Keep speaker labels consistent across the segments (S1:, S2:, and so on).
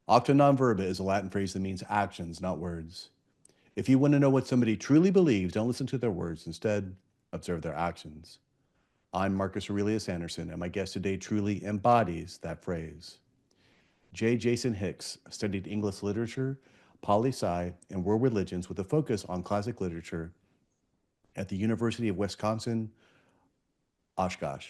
S1: Octa non verba is a Latin phrase that means actions, not words. If you want to know what somebody truly believes, don't listen to their words. Instead, observe their actions. I'm Marcus Aurelius Anderson, and my guest today truly embodies that phrase. J. Jason Hicks studied English literature, poli sci, and world religions with a focus on classic literature at the University of Wisconsin Oshkosh.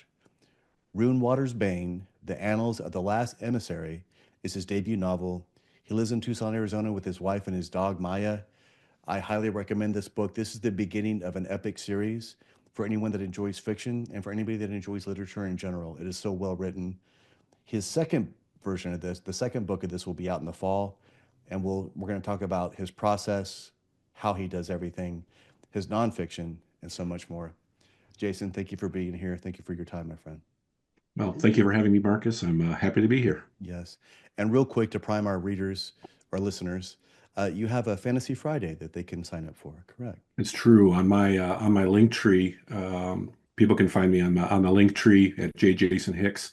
S1: Ruinwater's Bane, The Annals of the Last Emissary, is his debut novel. He lives in Tucson, Arizona with his wife and his dog, Maya. I highly recommend this book. This is the beginning of an epic series for anyone that enjoys fiction and for anybody that enjoys literature in general. It is so well written. His second version of this, the second book of this, will be out in the fall, and we're going to talk about his process, how he does everything, his nonfiction, and so much more. Jason, thank you for being here. Thank you for your time, my friend.
S2: Well, thank you for having me, Marcus. I'm happy to be here.
S1: Yes. And real quick to prime our readers or listeners, you have a Fantasy Friday that they can sign up for, correct?
S2: It's true on my link tree. People can find me on the link tree at J. Jason Hicks.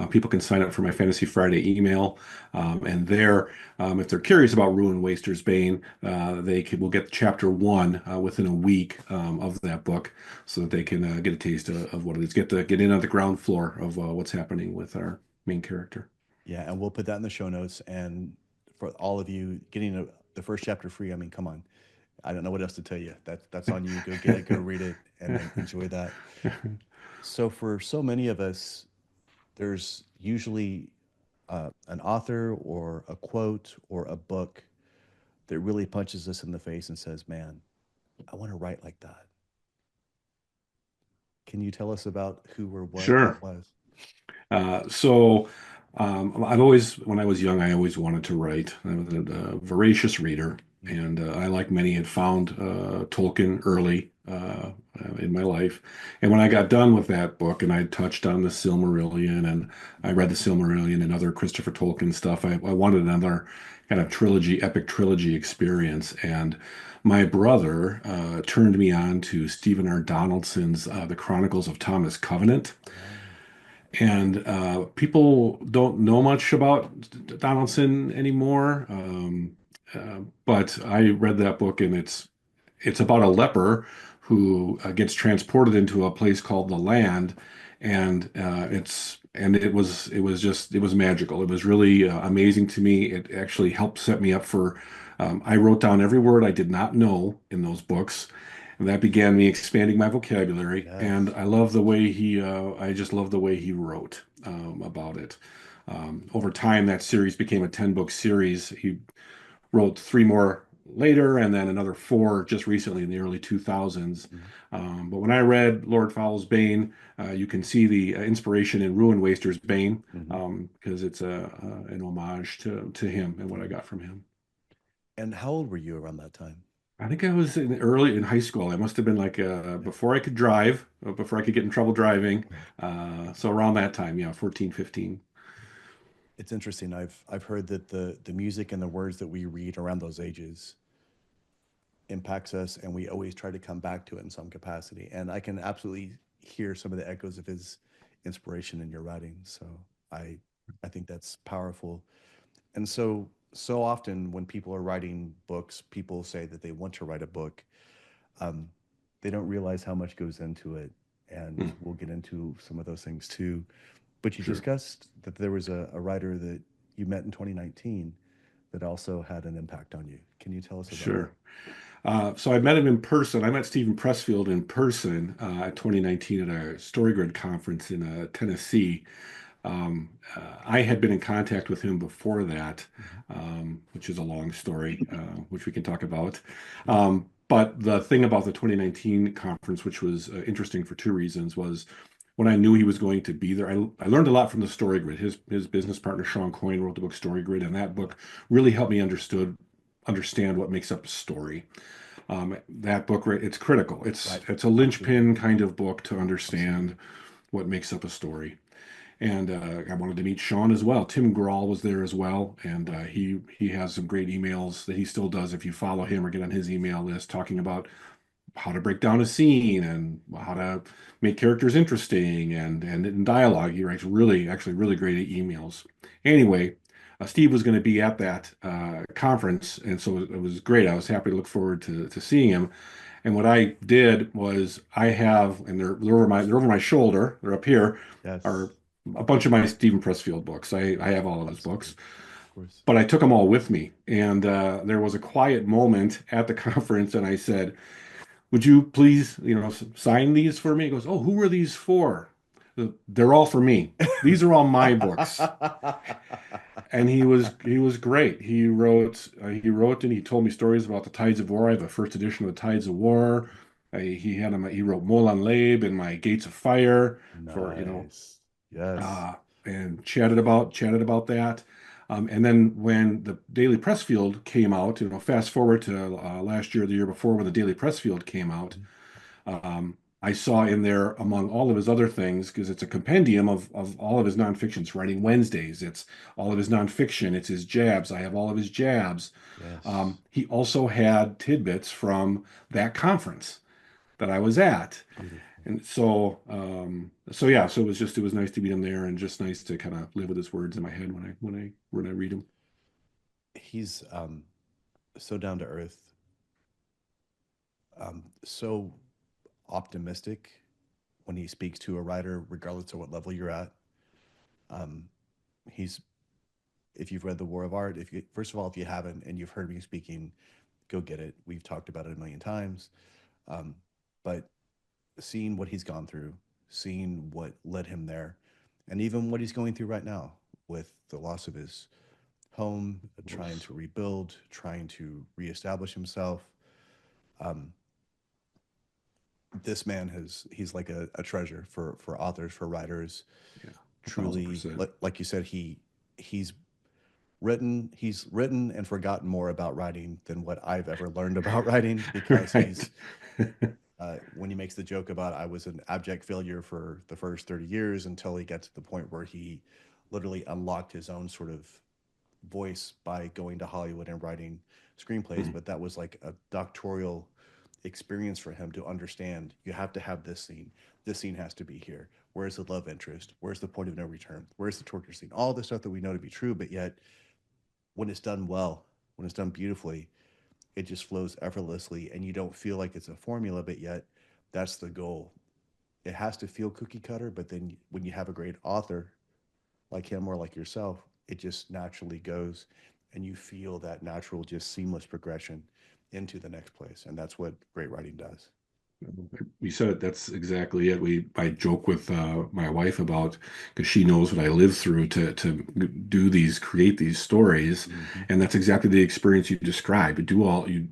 S2: People can sign up for my Fantasy Friday email, and there, if they're curious about Ruinwaster's Bane, will get chapter one within a week of that book, so that they can get a taste of what it is. Get in on the ground floor of what's happening with our main character.
S1: Yeah, and we'll put that in the show notes. And for all of you getting the first chapter free, I mean, come on. I don't know what else to tell you. That's on you. Go get it, go read it, and enjoy that. So for so many of us, there's usually an author or a quote or a book that really punches us in the face and says, "Man, I want to write like that." Can you tell us about who or what
S2: Sure.
S1: that was?
S2: When I was young, I always wanted to write. I was a voracious reader, and I, like many, had found Tolkien early in my life. And when I got done with that book, and I touched on the Silmarillion, and I read the Silmarillion and other Christopher Tolkien stuff, I wanted another kind of trilogy, epic trilogy experience. And my brother turned me on to Stephen R. Donaldson's The Chronicles of Thomas Covenant. And people don't know much about Donaldson anymore. But I read that book, and it's about a leper who gets transported into a place called the Land, and it was magical. It was really amazing to me. It actually helped set me up for. I wrote down every word I did not know in those books, and that began me expanding my vocabulary. And
S1: Yes.
S2: I just love the way he wrote about it. Over time, that series became a 10-book series. He wrote three more later, and then another four just recently in the early 2000s.
S1: Mhm.
S2: But when I read Lord Fowle's Bane, you can see the inspiration in Ruinwaster's Bane,
S1: Mhm.
S2: because it's an homage to him and what I got from him.
S1: And how old were you around that time?
S2: I think I was early in high school. I must have been like
S1: Yeah.
S2: before I could drive, before I could get in trouble driving.
S1: Right.
S2: So around that time, yeah, 14, 15.
S1: It's interesting. I've heard that the music and the words that we read around those ages impacts us, and we always try to come back to it in some capacity. And I can absolutely hear some of the echoes of his inspiration in your writing. So I I think that's powerful. And so often when people are writing books, people say that they want to write a book. Um, they don't realize how much goes into it, and
S2: Hmm,
S1: we'll get into some of those things too. But you
S2: sure,
S1: discussed that there was a writer that you met in 2019 that also had an impact on you. Can you tell us about that?
S2: sure. So I met him in person. I met Steven Pressfield in person at 2019 at a StoryGrid conference in Tennessee. I had been in contact with him before that,
S1: Mhm.
S2: which is a long story, which we can talk about.
S1: Yeah.
S2: But the thing about the 2019 conference, which was interesting for two reasons, was when I knew he was going to be there, I learned a lot from the Story Grid. His business partner, Sean Coyne, wrote the book Story Grid, and that book really helped me understand what makes up a story. That book, it's critical.
S1: Right.
S2: It's a
S1: Absolutely.
S2: linchpin kind of book to
S1: Absolutely.
S2: understand what makes up a story. And I wanted to meet Sean as well. Tim Grawl was there as well, and he has some great emails that he still does if you follow him or get on his email list, talking about how to break down a scene and how to make characters interesting and in dialogue. He writes really, actually really great emails. Anyway, Steve was going to be at that conference, and so it was great. I was happy to look forward to seeing him. And what I did was I have, and they're over my shoulder. They're up here, are
S1: Yes,
S2: a bunch of my Steven Pressfield books. I have all of his books,
S1: absolutely. Of course.
S2: but I took them all with me. And there was a quiet moment at the conference, and I said, "Would you please, sign these for me?" He goes, "Oh, who are these for?" They're all for me. These are all my books. And he was great. He wrote and he told me stories about the Tides of War. I have a first edition of the Tides of War. He wrote Molan Labe and my Gates of Fire for
S1: Nice. Yes.
S2: uh, and chatted about that. And then when the Daily Pressfield came out, fast forward to last year, the year before, when the Daily Pressfield came out,
S1: Mhm.
S2: I saw in there, among all of his other things, because it's a compendium of all of his nonfiction. It's Writing Wednesdays. It's all of his nonfiction. It's his jabs. I have all of his jabs.
S1: Yes.
S2: He also had tidbits from that conference that I was at.
S1: Beautiful.
S2: And so yeah, so it was nice to meet him there, and just nice to kind of live with his words in my head when I read him.
S1: He's so down to earth, so optimistic when he speaks to a writer, regardless of what level you're at. Um, he's if you've read The War of Art, if you first of all, if you haven't and you've heard me speaking, go get it. We've talked about it a million times. Um, but seeing what he's gone through, seeing what led him there, and even what he's going through right now with the loss of his home,
S2: Of
S1: trying
S2: course.
S1: to rebuild, trying to reestablish himself. Um, this man he's like a treasure for authors, for writers.
S2: Yeah, a thousand
S1: Truly,
S2: percent.
S1: like you said, he's he's written and forgotten more about writing than what I've ever learned about writing, because
S2: Right.
S1: when he makes the joke about I was an abject failure for the first 30 years until he got to the point where he literally unlocked his own sort of voice by going to Hollywood and writing screenplays.
S2: Mhm.
S1: But that was like a doctoral experience for him to understand you have to have this scene. This scene has to be here. Where's the love interest? Where's the point of no return? Where's the torture scene? All the stuff that we know to be true, but yet when it's done well, when it's done beautifully, it just flows effortlessly and you don't feel like it's a formula, but yet that's the goal. It has to feel cookie cutter, but then when you have a great author like him or like yourself, it just naturally goes and you feel that natural, just seamless progression into the next place. And that's what great writing does.
S2: You said it. That's exactly it. I joke with my wife about, because she knows what I live through to create these stories,
S1: Mm-hmm.
S2: and that's exactly the experience you described.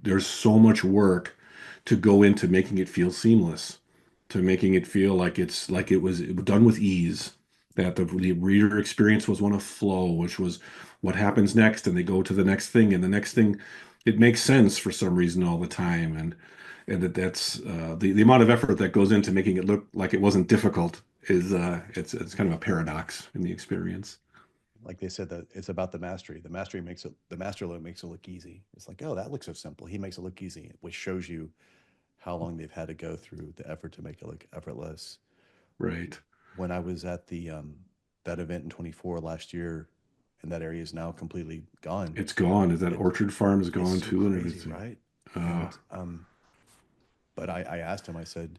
S2: There's so much work to go into making it feel seamless, to making it feel like it was done with ease, that the reader experience was one of flow, which was what happens next, and they go to the next thing, and the next thing, it makes sense for some reason all the time, and that's the amount of effort that goes into making it look like it wasn't difficult is it's kind of a paradox in the experience.
S1: Like they said, that it's about the mastery. The mastery makes it, the master look makes it look easy. It's like, oh, that looks so simple. He makes it look easy, which shows you how long they've had to go through the effort to make it look effortless.
S2: Right.
S1: When I was at the that event in 24 last year, and that area is now completely gone.
S2: It's gone. Is that
S1: It
S2: orchard farm is
S1: it's
S2: gone
S1: so
S2: too and
S1: crazy,
S2: everything.
S1: right?
S2: Uh,
S1: And but I asked him, I said,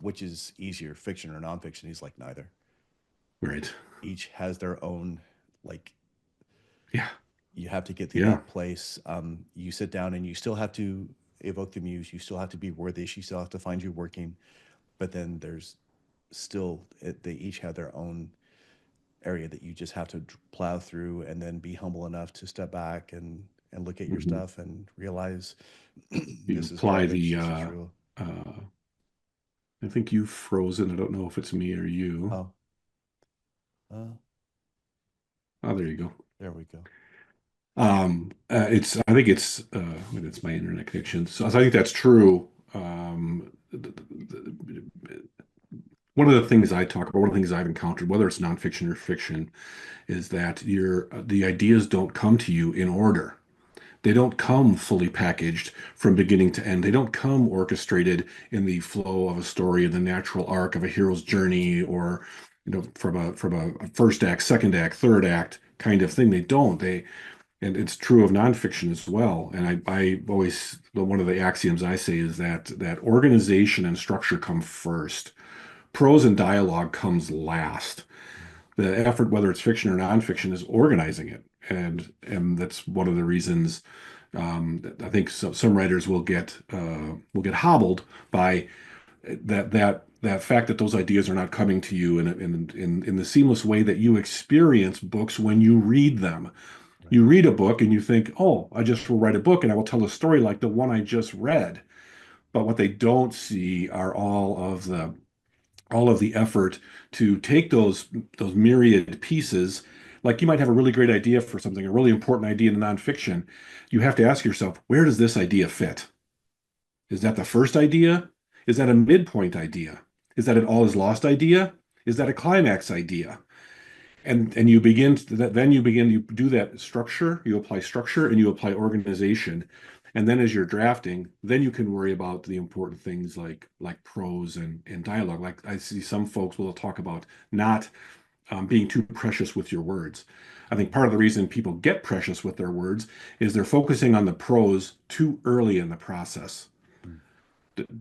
S1: which is easier, fiction or nonfiction? He's like, neither.
S2: right.
S1: Each has their own, like,
S2: Yeah.
S1: you have to get through
S2: Yeah.
S1: that place. You sit down and you still have to evoke the muse. You still have to be worthy. She still have to find you working. But then there's still, they each have their own area that you just have to plow through and then be humble enough to step back and look at your
S2: Hmm.
S1: stuff and realize
S2: You
S1: this is
S2: apply
S1: garbage.
S2: the
S1: This is real.
S2: uh I think you've frozen. I don't know if it's me or you.
S1: Oh, uh,
S2: Oh, there you go.
S1: there we go.
S2: I think maybe it's my internet connection. So I think that's true. One of the things I talk about, one of the things I've encountered, whether it's nonfiction or fiction, is that the ideas don't come to you in order. They don't come fully packaged from beginning to end. They don't come orchestrated in the flow of a story, in the natural arc of a hero's journey, or from a first act, second act, third act. kind of thing. They don't. And it's true of nonfiction as well. And I always, one of the axioms I say is that organization and structure come first. Prose and dialogue comes last. The effort, whether it's fiction or nonfiction, is organizing it. And that's one of the reasons that I think some writers will get hobbled by that fact that those ideas are not coming to you in the seamless way that you experience books when you read them.
S1: Right.
S2: You read a book and you think, oh, I just will write a book and I will tell a story like the one I just read. But what they don't see are all of the effort to take those myriad pieces. Like you might have a really great idea for something, a really important idea in nonfiction. You have to ask yourself, where does this idea fit? Is that the first idea? Is that a midpoint idea? Is that an all is lost idea? Is that a climax idea? And you begin to, then you do that structure, you apply structure and you apply organization. And then as you're drafting, then you can worry about the important things like prose and dialogue. Like I see some folks will talk about not being too precious with your words. I think part of the reason people get precious with their words is they're focusing on the prose too early in the process.
S1: Mm.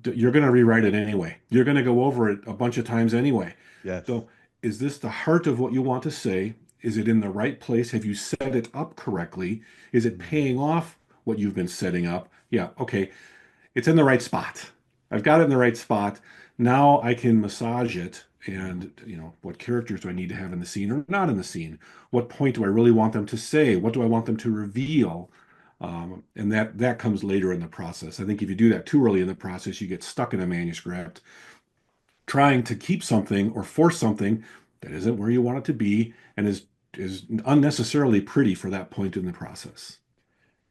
S2: You're going to rewrite it anyway. You're going to go over it a bunch of times anyway.
S1: Yes.
S2: So, is this the heart of what you want to say? Is it in the right place? Have you set it up correctly? Is it
S1: Mm.
S2: paying off what you've been setting up? Yeah, okay. It's in the right spot. I've got it in the right spot. Now I can massage it and, what characters do I need to have in the scene or not in the scene? What point do I really want them to say? What do I want them to reveal? And that comes later in the process. I think if you do that too early in the process, you get stuck in a manuscript trying to keep something or force something that isn't where you want it to be and is unnecessarily pretty for that point in the process.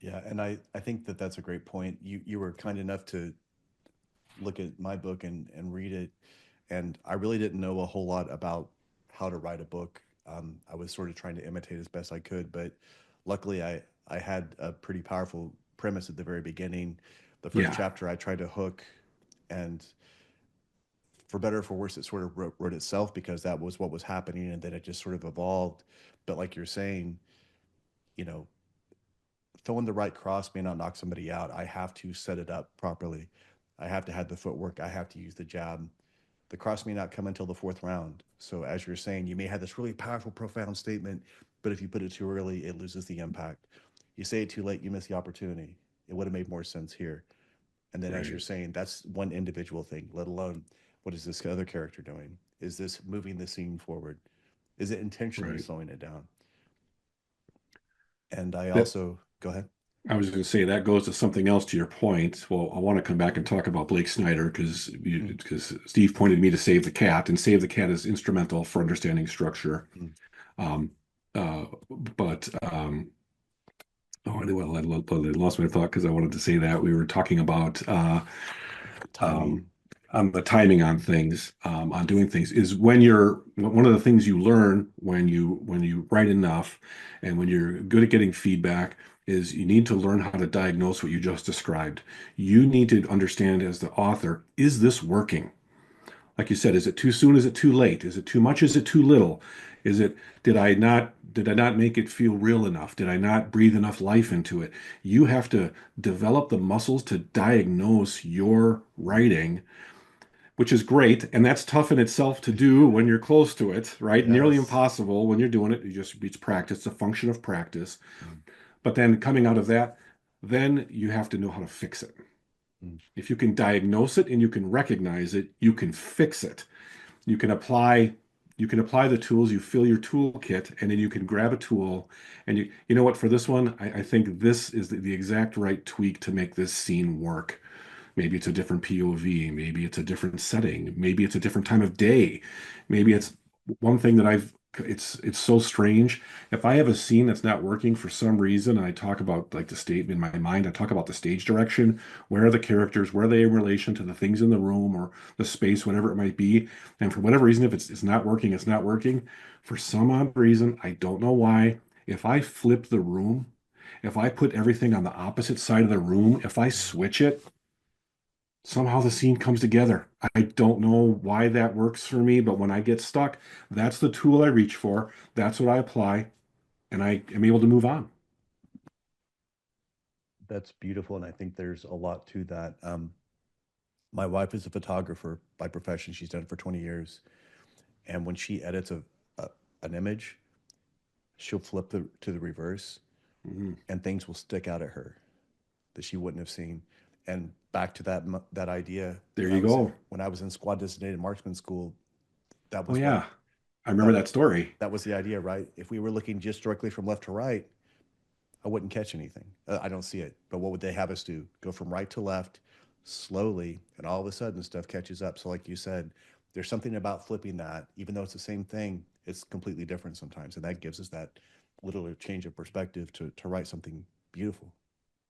S1: Yeah, and I think that that's a great point. You were kind enough to look at my book and read it, and I really didn't know a whole lot about how to write a book. I was sort of trying to imitate as best I could, but luckily I had a pretty powerful premise at the very beginning. The first
S2: Yeah,
S1: chapter I tried to hook, and for better or for worse, it sort of wrote itself because that was what was happening, and then it just sort of evolved. But like you're saying, you know, throwing the right cross may not knock somebody out. I have to set it up properly. I have to have the footwork. I have to use the jab. The cross may not come until the fourth round. So as you're saying, you may have this really powerful, profound statement, but if you put it too early, it loses the impact. You say it too late, you miss the opportunity. It would have made more sense here. And then as you're
S2: right,
S1: saying, that's one individual thing, let alone what is this other character doing? Is this moving the scene forward? Is it intentionally
S2: right.
S1: slowing it down? And I
S2: That
S1: also go ahead.
S2: I was going to say that goes to something else to your point. Well, I want to come back and talk about Blake Snyder
S1: Mm,
S2: because Steve pointed me to Save the Cat, and Save the Cat is instrumental for understanding structure.
S1: mm.
S2: Um, but oh, I lost my thought because I wanted to say that we were talking about um,
S1: Timing.
S2: on the timing on things, on doing things is when you're one of the things you learn when you write enough and when you're good at getting feedback is you need to learn how to diagnose what you just described. You need to understand as the author, is this working? Like you said, is it too soon? Is it too late? Is it too much? Is it too little? Is it, did I not make it feel real enough? Did I not breathe enough life into it? You have to develop the muscles to diagnose your writing, which is great. And that's tough in itself to do when you're close to it, right? Nearly
S1: Yes.
S2: impossible when you're doing it. It's practice, it's a function of practice.
S1: Mm,
S2: But then coming out of that, then you have to know how to fix it.
S1: mm.
S2: If you can diagnose it and you can recognize it, you can fix it. You can apply the tools, you fill your toolkit, and then you can grab a tool and you know what, for this one, I think this is the exact right tweak to make this scene work. Maybe it's a different POV, maybe it's a different setting, maybe it's a different time of day. Maybe it's one thing that it's so strange. If I have a scene that's not working for some reason, and I talk about like the state in my mind, I talk about the stage direction, where are the characters, where are they in relation to the things in the room or the space, whatever it might be. And for whatever reason, if it's not working, it's not working. For some odd reason, I don't know why. If I flip the room, if I put everything on the opposite side of the room, if I switch it, somehow the scene comes together. I don't know why that works for me, but when I get stuck, that's the tool I reach for. That's what I apply. and I am able to move on.
S1: That's beautiful, and I think there's a lot to that. My wife is a photographer by profession. She's done it for 20 years, and when she edits a an image, she'll flip to the reverse,
S2: Mhm.
S1: and things will stick out at her that she wouldn't have seen. And back to that idea,
S2: There you go.
S1: when I was in squad designated marksman school, that
S2: Oh
S1: was what
S2: yeah, I remember
S1: that
S2: that story.
S1: that was the idea, right? If we were looking just directly from left to right, I wouldn't catch anything. I don't see it. But what would they have us do? Go from right to left slowly, and all of a sudden stuff catches up. So, like you said, there's something about flipping that, even though it's the same thing, it's completely different sometimes. And that gives us that little change of perspective to write something beautiful.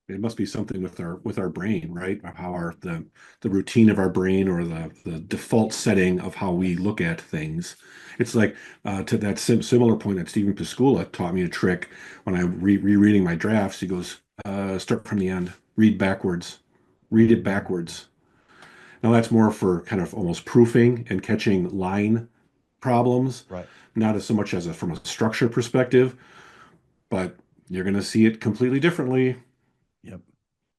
S2: It must be something with our brain, right? Of how our the routine of our brain or the default setting of how we
S1: Yes.
S2: look at things. It's like to that similar point that Stephen Piscula taught me a trick when I rereading my drafts. He goes, start from the end, read backwards, read it
S1: Mm,
S2: backwards. Now that's more for kind of almost proofing and catching line problems,
S1: right.
S2: not as so much as from a structure perspective, but you're going to see it completely differently.
S1: Yep.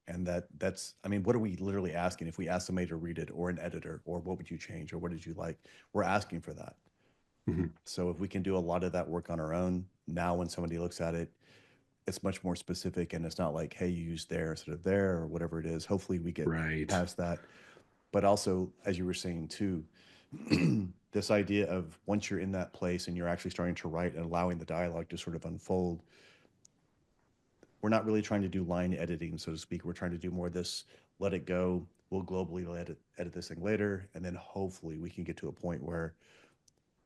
S1: And that's, I mean, what are we literally asking if we ask somebody to read it, or an editor, or what would you change, or what did you like? We're asking for that.
S2: Mhm.
S1: So if we can do a lot of that work on our own, now when somebody looks at it, it's much more specific, and it's not like, hey, you use there instead of there, or whatever it is. Hopefully we get
S2: Right.
S1: past that. But also, as you were saying too, this idea of once you're in that place and you're actually starting to write and allowing the dialogue to sort of unfold, we're not really trying to do line editing, so to speak. We're trying to do more of this, let it go. We'll globally edit this thing later. And then hopefully we can get to a point where,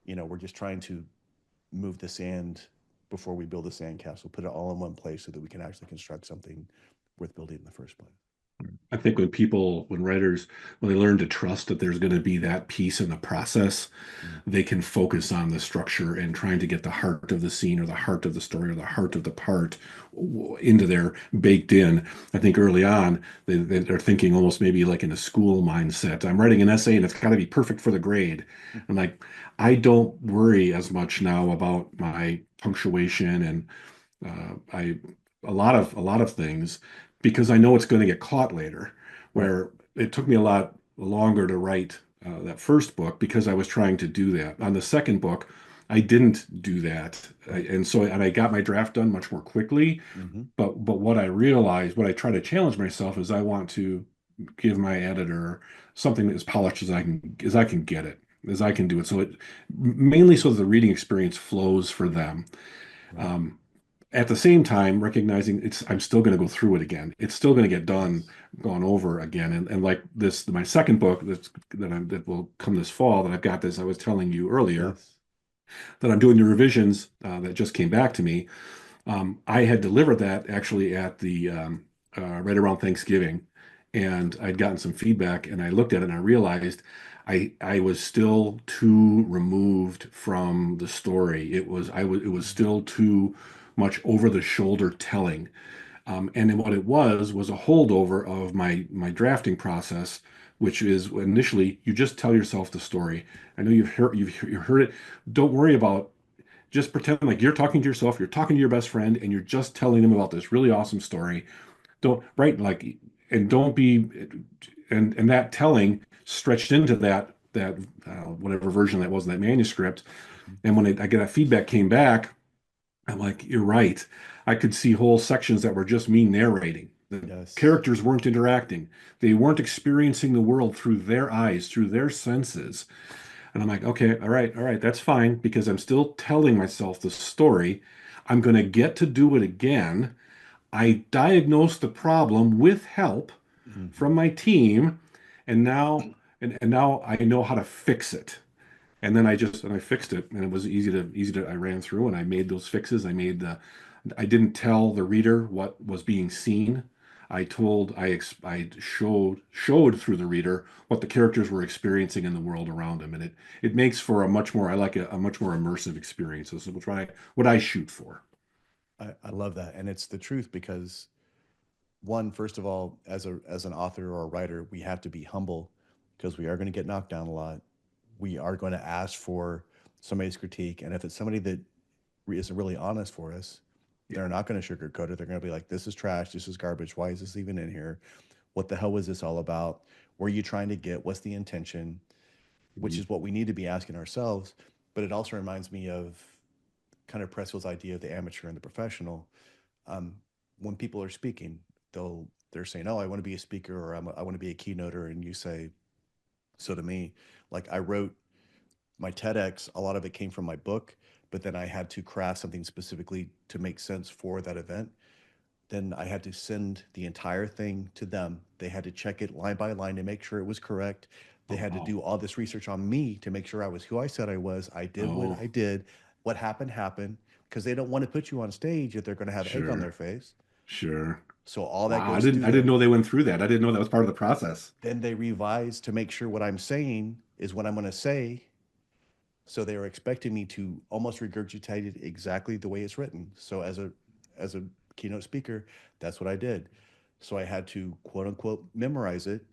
S1: we're just trying to move the sand before we build a sandcastle, put it all in one place so that we can actually construct something worth building in the first place.
S2: I think when writers, when they learn to trust that there's going to be that piece in the process,
S1: Mm.
S2: they can focus on the structure and trying to get the heart of the scene or the heart of the story or the heart of the part into there baked in. I think early on, they're thinking almost maybe like in a school mindset. I'm writing an essay and it's got to be perfect for the grade. And like, I don't worry as much now about my punctuation and I a lot of things because I know it's going to get caught later.
S1: Right.
S2: Where it took me a lot longer to write that first book because I was trying to do that. On the second book, I didn't do that,
S1: Right.
S2: and I got my draft done much more quickly.
S1: Mm-hmm.
S2: But what I realized, what I try to challenge myself is I want to give my editor something as polished as I can get it, as I can do it. So it mainly so that the reading experience flows for them.
S1: Right.
S2: Um, at the same time recognizing I'm still going to go through it again. It's still going to get done,
S1: Yes.
S2: gone over again. And like this, my second book that will come this fall that I've got this, I was telling you earlier
S1: Yes.
S2: that I'm doing the revisions that just came back to me. I had delivered that actually at the right around Thanksgiving, and I'd gotten some feedback, and I looked at it and I realized I was still too removed from the story. It was
S1: Mm.
S2: still too much over the shoulder telling. And then what it was a holdover of my drafting process, which is initially you just tell yourself the story. I know you've heard it. Don't worry about just pretend like you're talking to yourself, you're talking to your best friend, and you're just telling them about this really awesome story. Don't right like and don't be and that telling stretched into that whatever version that was in that manuscript.
S1: Mhm.
S2: And when I get that feedback came back, I'm like, you're right. I could see whole sections that were just me narrating. The
S1: Yes.
S2: characters weren't interacting. They weren't experiencing the world through their eyes, through their senses. And I'm like, okay, all right, that's fine because I'm still telling myself the story. I'm going to get to do it again. I diagnosed the problem with help
S1: Hmm.
S2: from my team, and now I know how to fix it. And then I fixed it, and it was easy to I ran through and I made those fixes. I didn't tell the reader what was being seen. I showed through the reader what the characters were experiencing in the world around them, and it makes for a much more I like a much more immersive experience. This is what I shoot for.
S1: I love that. And it's the truth because, one, first of all, as an author or a writer, we have to be humble because we are going to get knocked down a lot. We are going to ask for somebody's critique. And if it's somebody that is really honest for us,
S2: Yeah.
S1: they're not going to sugarcoat it. They're going to be like, this is trash. This is garbage. Why is this even in here? What the hell was this all about? Where are you trying to get? What's the intention? Which
S2: Mhm.
S1: is what we need to be asking ourselves. But it also reminds me of kind of Pressfield's idea of the amateur and the professional. Um, when people are speaking, they're saying, "Oh, I want to be a speaker," or I want to be a keynoter," and you say, "So to me, like I wrote my TEDx, a lot of it came from my book, but then I had to craft something specifically to make sense for that event. Then I had to send the entire thing to them. They had to check it line by line to make sure it was correct. They
S2: Oh,
S1: had to do
S2: oh,
S1: all this research on me to make sure I was who I said I was. I did what I
S2: oh,
S1: did. What happened, happened. Because they don't want to put you on stage if they're going to have egg on their
S2: sure,
S1: face.
S2: sure.
S1: So all that
S2: Wow,
S1: goes through
S2: I didn't
S1: them.
S2: know they went through that. I didn't know that was part of the process.
S1: Then they revise to make sure what I'm saying is what I'm going to say. So they were expecting me to almost regurgitate it exactly the way it's written. So as a keynote speaker, that's what I did. So I had to quote unquote memorize it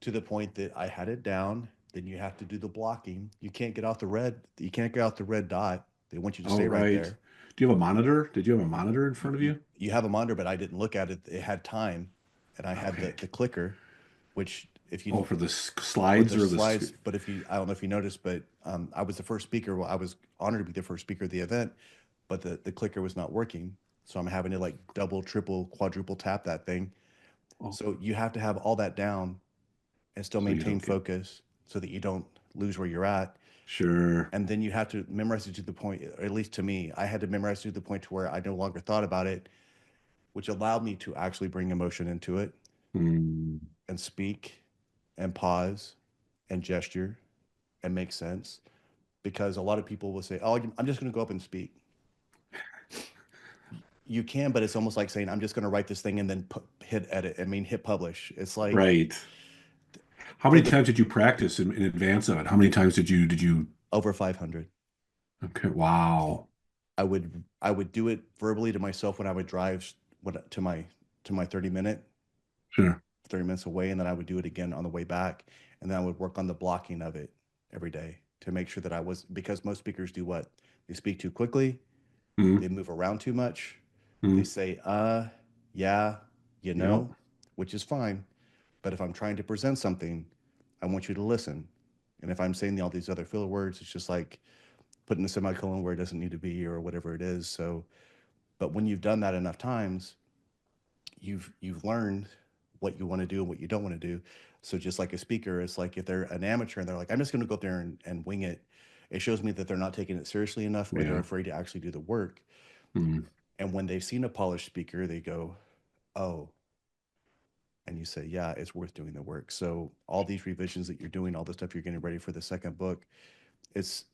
S1: to the point that I had it down. Then you have to do the blocking. You can't get off the red. You can't get off the red dot. They want you to
S2: Oh,
S1: stay right
S2: right.
S1: there.
S2: Do you have a monitor? Did you have a monitor in front of you?
S1: You have a monitor, but I didn't look at it. It had time, and I had
S2: Okay.
S1: the clicker, which if
S2: Oh,
S1: you
S2: for the
S1: for
S2: slides
S1: the
S2: or the
S1: slides. But if you, I don't know if you noticed, but I was the first speaker. Well, I was honored to be the first speaker of the event, but the clicker was not working. So I'm having to like double, triple, quadruple tap that thing.
S2: oh,
S1: So you have to have all that down and still
S2: so you
S1: maintain
S2: don't get
S1: focus so that you don't lose where you're at.
S2: sure.
S1: And then you have to memorize it to the point, or at least to me, I had to memorize it to the point to where I no longer thought about it, which allowed me to actually bring emotion into it
S2: Hmm.
S1: and speak and pause and gesture and make sense. Because a lot of people will say, "Oh, I'm just going to go up and speak." You can, but it's almost like saying, "I'm just going to write this thing and then hit edit. I mean, hit publish." It's like
S2: Right. How
S1: for
S2: many
S1: the
S2: times did you practice in advance of it? How many times did you
S1: over 500.
S2: okay, wow.
S1: I would do it verbally to myself when I would drive to my
S2: Sure.
S1: 30 minutes away, and then I would do it again on the way back, and then I would work on the blocking of it every day to make sure that I was because most speakers do what? They speak too quickly,
S2: Hmm.
S1: they move around too much, they
S2: Hmm.
S1: say yeah,
S2: Yep.
S1: which is fine. But if I'm trying to present something, I want you to listen. And if I'm saying all these other filler words, it's just like putting a semicolon where it doesn't need to be or whatever it is. So, but when you've done that enough times, you've learned what you want to do and what you don't want to do. So just like a speaker, it's like if they're an amateur and they're like, I'm just going to go up there and wing it, it shows me that they're not taking it seriously enough or they're
S2: Yeah.
S1: afraid to actually do the work.
S2: Hmm.
S1: And when they've seen a polished speaker, they go, oh, and you say, yeah, it's worth doing the work. So all these revisions that you're doing, all the stuff you're getting ready for the second book, it's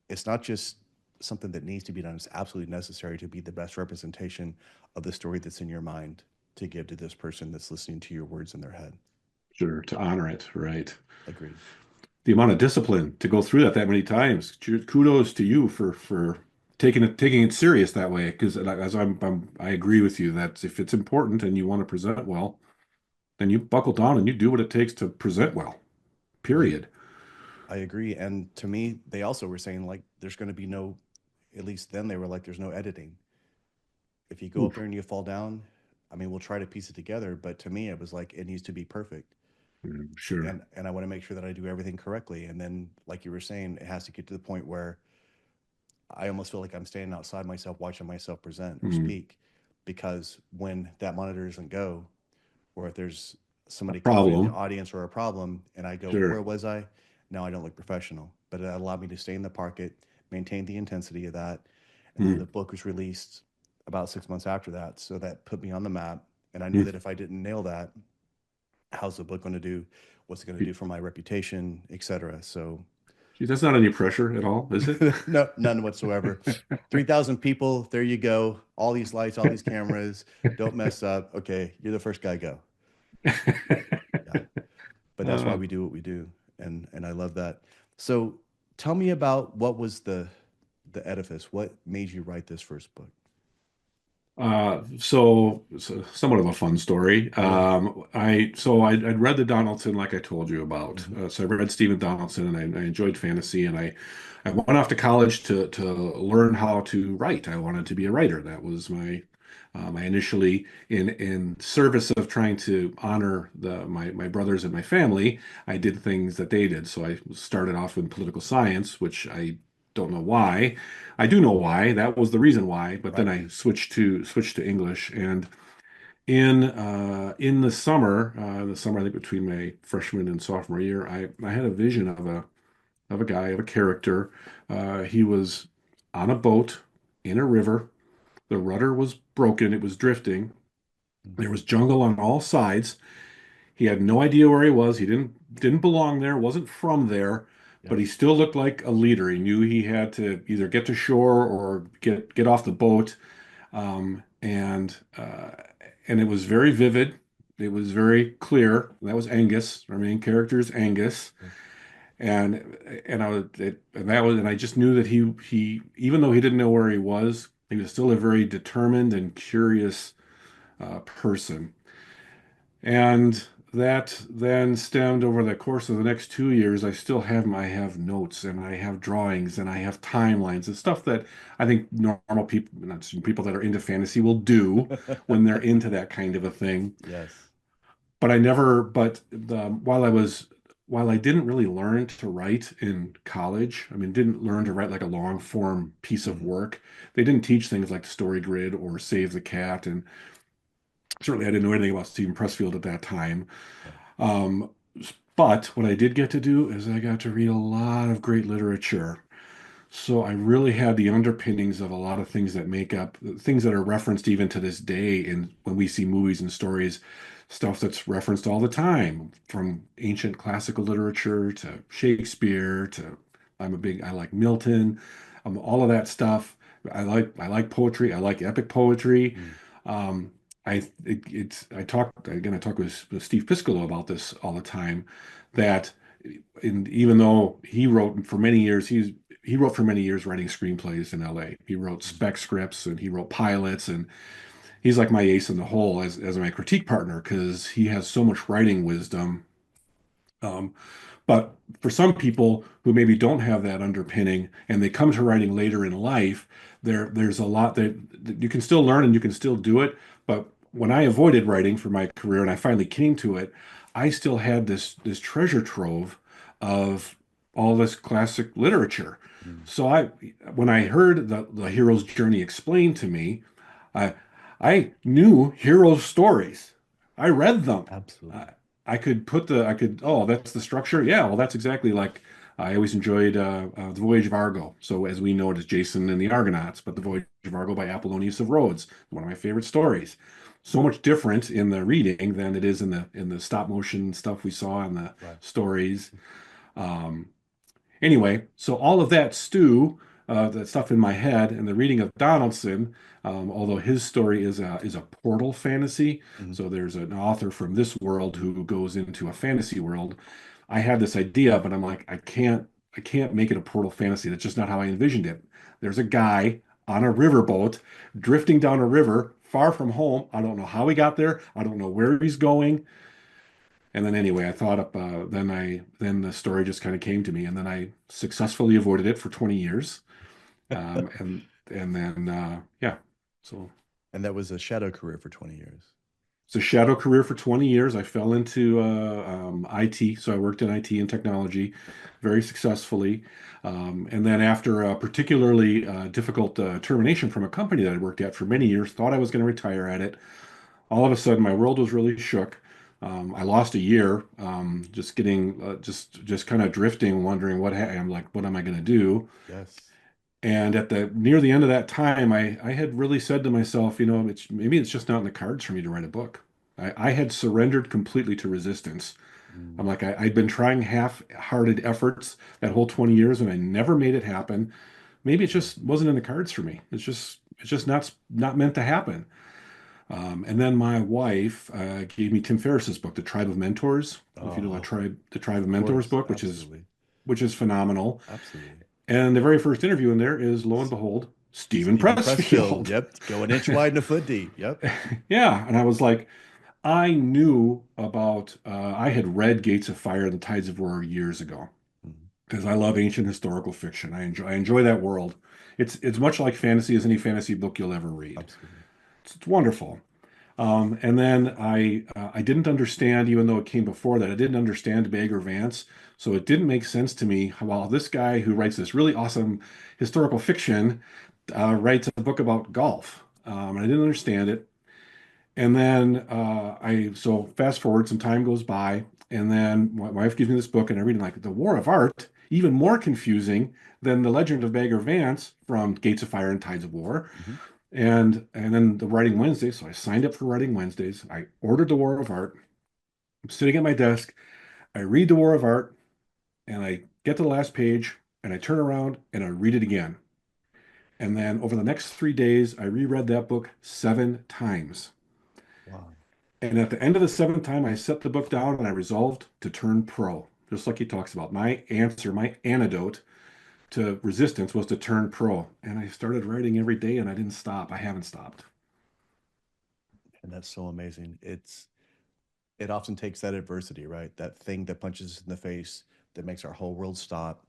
S1: it's not just something that needs to be done. It's absolutely necessary to be the best representation of the story that's in your mind to give to this person that's listening to your words in their head.
S2: Sure. To honor it. Right.
S1: Agreed.
S2: The amount of discipline to go through that many times. Kudos to you for taking it serious that way. Because as I agree with you that if it's important and you want to present well, then you buckle down and you do what it takes to present well.
S1: Right.
S2: Period.
S1: I agree. And to me, they also were saying like there's going to be no, at least then they were like, there's no editing. If you go up there
S2: Oof.
S1: and you fall down, I mean, we'll try to piece it together. But to me, it was like it needs to be perfect.
S2: Sure.
S1: And I want to make sure that I do everything correctly. And then, like you were saying, it has to get to the point where I almost feel like I'm standing outside myself, watching myself present or
S2: Mm.
S1: speak, because when that monitor doesn't go, or if there's
S2: A
S1: somebody coughing in the
S2: problem.
S1: audience or a problem, and I go, where
S2: Sure.
S1: was I? Now I don't look professional, but it allowed me to stay in the pocket, maintain the intensity of that, and then the
S2: Mm.
S1: book was released about 6 months after that, so that put me on the map. And I knew
S2: Mm.
S1: that if I didn't nail that, how's the book going to do? What's it going to do for my reputation, etc. So
S2: Gee, that's not any pressure at all, is it?
S1: no, none whatsoever. 3,000 people. There you go. All these lights, all these cameras. Don't mess up. Okay, you're the first guy. Go. Yeah, but that's why
S2: Uh,
S1: we do what we do, and I love that. So, tell me about what was the edifice. What made you write this first book?
S2: So somewhat of a fun story.
S1: Yeah.
S2: I'd read the Donaldson like I told you about.
S1: Hmm.
S2: So I read Stephen Donaldson, and I enjoyed fantasy, and I went off to college to learn how to write. I wanted to be a writer. That was my initially in service of trying to honor my brothers and my family. I did things that they did. So I started off in political science, which I don't know why. I do know why. That was the reason why. But then
S1: Right.
S2: I switched to English, and in the summer I think between my freshman and sophomore year, I had a vision of a guy, of a character. He was on a boat in a river. The rudder was broken. It was drifting.
S1: Mm.
S2: There was jungle on all sides. He had no idea where he was. He didn't belong there, wasn't from there, but
S1: Yes.
S2: he still looked like a leader. He knew he had to either get to shore or get off the boat. And it was very vivid. It was very clear. That was Angus. Our main character is Angus.
S1: Yes.
S2: And and I was it, and that was and I just knew that he even though he didn't know where he was still a very determined and curious person. And that then stemmed over the course of the next 2 years. I have notes and I have drawings and I have timelines and stuff that I think normal people, not people that are into fantasy, will do when they're into that kind of a thing.
S1: Yes.
S2: But I never, but while I didn't really learn to write in college, I mean, didn't learn to write like a long form piece of
S1: Mhm.
S2: work. They didn't teach things like Story Grid or Save the Cat, and certainly I didn't know anything about Steven Pressfield at that time.
S1: Right.
S2: Um, but what I did get to do is I got to read a lot of great literature. So I really had the underpinnings of a lot of things that make up things that are referenced even to this day in when we see movies and stories, stuff that's referenced all the time, from ancient classical literature to Shakespeare to I like Milton, all of that stuff. I like poetry. I like epic poetry.
S1: Mm.
S2: Um, I talk with Steve Piscolo about this all the time, that even though he wrote for many years writing screenplays in LA. He wrote
S1: Mm.
S2: spec scripts and he wrote pilots, and he's like my ace in the hole as my critique partner because he has so much writing wisdom. Um, but for some people who maybe don't have that underpinning and they come to writing later in life, there's a lot that you can still learn and you can still do it. But when I avoided writing for my career and I finally came to it, I still had this treasure trove of all this classic literature.
S1: Mm.
S2: So when I heard the hero's journey explained to me, I I knew heroes' stories. I read them.
S1: Absolutely.
S2: I could, oh, that's the structure. Yeah, well, that's exactly like I always enjoyed The Voyage of Argo. So, as we know it as Jason and the Argonauts, but The
S1: Mhm.
S2: Voyage of Argo by Apollonius of Rhodes, one of my favorite stories. So much different in the reading than it is in the stop motion stuff we saw in the
S1: Right.
S2: stories. Um, Anyway, so all of that stew, that stuff in my head, and the reading of Donaldson, although his story is a portal fantasy,
S1: Mhm.
S2: so there's an author from this world who goes into a fantasy world. I had this idea, but I'm like, I can't make it a portal fantasy. That's just not how I envisioned it. There's a guy on a riverboat drifting down a river far from home. I don't know how he got there. I don't know where he's going. And then anyway, I thought up, then the story just kind of came to me, and then I successfully avoided it for 20 years. And then yeah, so
S1: And that was a shadow career for 20 years.
S2: it's a shadow career for 20 years. I fell into IT, so I worked in IT and technology very successfully. And then after a particularly difficult termination from a company that I worked at for many years, thought I was going to retire at it. All of a sudden my world was really shook. I lost a year, just getting just kind of drifting, wondering I'm like, what am I going to do?
S1: Yes.
S2: And at the near the end of that time, I had really said to myself, maybe it's just not in the cards for me to write a book. I had surrendered completely to resistance. I'm
S1: Mm.
S2: like, I'd been trying half-hearted efforts that whole 20 years, and I never made it happen. Maybe it just wasn't in the cards for me. It's just not meant to happen. And then my wife gave me Tim Ferriss's book, The Tribe of Mentors. If you know
S1: Oh,
S2: The Tribe of
S1: of
S2: Mentors
S1: course.
S2: book,
S1: Absolutely.
S2: which is phenomenal.
S1: Absolutely.
S2: And the very first interview in there is, lo and behold, Steven
S1: Steven Pressfield.
S2: Pressfield.
S1: Yep. Go an inch wide and a foot deep. Yep.
S2: Yeah, and I was like, I knew about, I had read Gates of Fire and the Tides of War years ago
S1: Mhm.
S2: because I love ancient historical fiction. I enjoy that world. It's much like fantasy as any fantasy book you'll ever read.
S1: Absolutely.
S2: It's wonderful. And then I didn't understand, even though it came before that, I didn't understand Bagger Vance. So it didn't make sense to me how well this guy who writes this really awesome historical fiction writes a book about golf. And I didn't understand it. And then so fast forward, some time goes by, and then my wife gives me this book, and I read it like The War of Art, even more confusing than The Legend of Bagger Vance from Gates of Fire and Tides of War.
S1: Hmm.
S2: And then the Writing Wednesdays. So I signed up for Writing Wednesdays. I ordered The War of Art. I'm sitting at my desk. I read The War of Art, and I get to the last page, and I turn around and I read it again. And then over the next 3 days, I reread that book 7 times.
S1: Wow.
S2: And at the end of the seventh time, I set the book down and I resolved to turn pro. Just like he talks about. My answer, my antidote to resistance was to turn pro. And I started writing every day and I didn't stop. I haven't stopped.
S1: And that's so amazing. It often takes that adversity, right? That thing that punches us in the face that makes our whole world stop.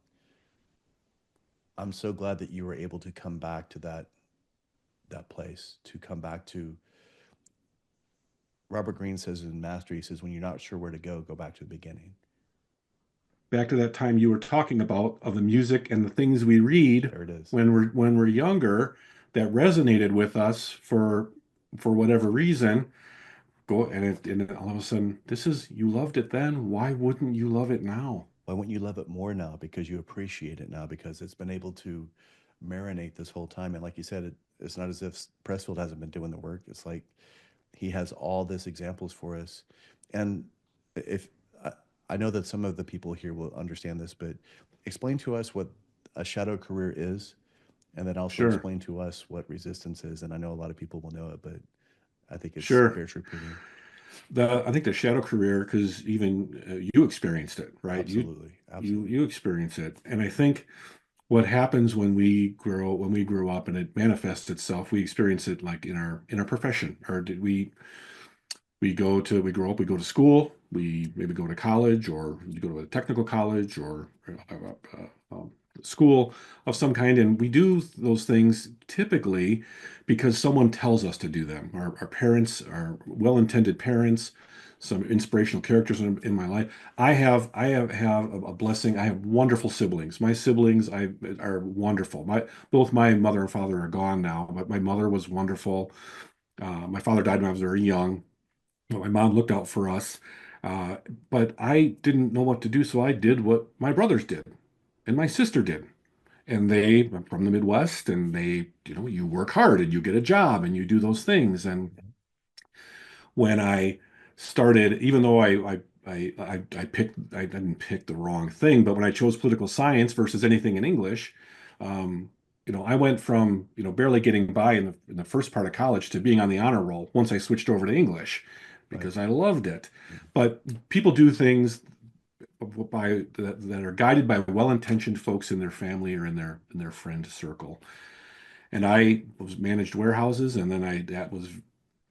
S1: I'm so glad that you were able to come back to that place, to come back to Robert Greene says in Mastery, he says, when you're not sure where to go back to the beginning.
S2: Back to that time you were talking about of the music and the things we read
S1: There it is.
S2: when we're younger that resonated with us for whatever reason. Go and all of a sudden, this is you loved it then. Why wouldn't you love it now?
S1: Why wouldn't you love it more now? Because you appreciate it now, because it's been able to marinate this whole time. And like you said, it's not as if Pressfield hasn't been doing the work. It's like he has all this examples for us. And if I, I know that some of the people here will understand this, but explain to us what a shadow career is, and then also
S2: Sure,
S1: explain to us what resistance is. And I know a lot of people will know it, but I think it's
S2: sure.
S1: bears repeating.
S2: I think the shadow career, because even you experienced it, right? You
S1: Absolutely,
S2: you
S1: absolutely.
S2: you experience it, and I think what happens when we grow up and it manifests itself, we experience it like in our profession. Or did we grow up, we go to school, we maybe go to college, or you go to a technical college or school of some kind, and we do those things typically because someone tells us to do them. Our parents, our well-intended parents, some inspirational characters in my life. I have a blessing. I have wonderful siblings. My siblings are wonderful. Both my mother and father are gone now, but my mother was wonderful. My father died when I was very young. But my mom looked out for us. Uh, but I didn't know what to do, so I did what my brothers did and my sister did. And they are from the Midwest, and you work hard and you get a job and you do those things. And when I started, even though I didn't pick the wrong thing, but when I chose political science versus anything in English, um, I went from, barely getting by in the first part of college to being on the honor roll once I switched over to English
S1: Right.
S2: because I loved it. But people do things that are guided by well-intentioned folks in their family or in their friend circle. And I was managed warehouses, and then that was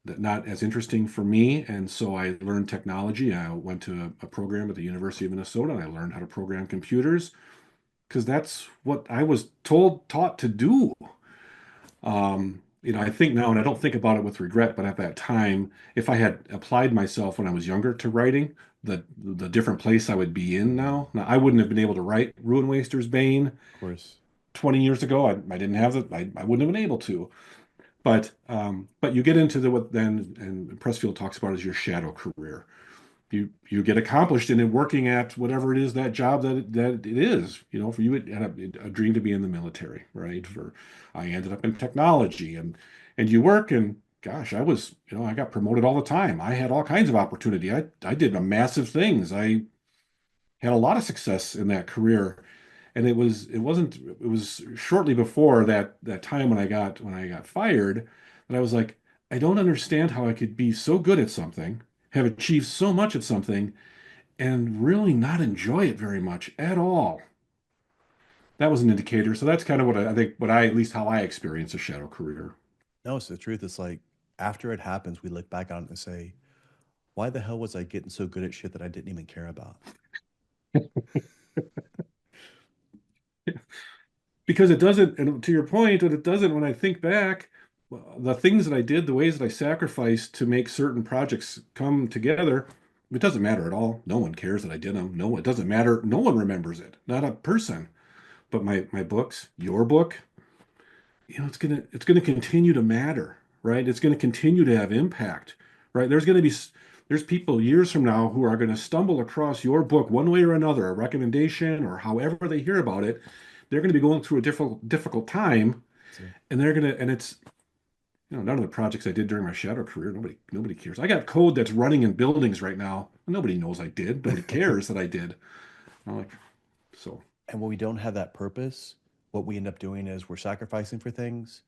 S2: not as interesting for me. And so I learned technology. I went to a program at the University of Minnesota, and I learned how to program computers because that's what I was taught to do. I think now, and I don't think about it with regret, but at that time, if I had applied myself when I was younger to writing, the different place I would be in
S1: Mm,
S2: now. Now, I wouldn't have been able to write Ruinwaster's Bane
S1: of course.
S2: 20 years ago. I didn't have it. I wouldn't have been able to. But you get into what then and Pressfield talks about as your shadow career. You get accomplished in it working at whatever it is that job that it is. For you, it had a dream to be in the military, right?
S1: Mhm.
S2: I ended up in technology, and you work, and gosh, I got promoted all the time. I had all kinds of opportunity. I did massive things. I had a lot of success in that career, and it was shortly before that time when I got fired that I was like, I don't understand how I could be so good at something, have achieved so much at something, and really not enjoy it very much at all. that was an indicator. So that's kind of what I think, what I, at least how I experience a shadow career.
S1: No, it's the truth. It's like after it happens, we look back on it and say, why the hell was I getting so good at shit that I didn't even care about?
S2: Because it doesn't, and to your point, what it doesn't, when I think back, the things that I did, the ways that I sacrificed to make certain projects come together, it doesn't matter at all. No one cares that I did them. No, it doesn't matter. No one remembers it. Not a person. But my books, your book, it's gonna continue to matter, right? It's gonna continue to have impact, right? There's people years from now who are going to stumble across your book one way or another, a recommendation or however they hear about it. They're going to be going through a difficult time,
S1: So,
S2: and it's none of the projects I did during my shadow career. Nobody cares. I got code that's running in buildings right now. Nobody knows I did. Nobody cares that I did. I'm like, so.
S1: and when we don't have that purpose, what we end up doing is we're sacrificing for things,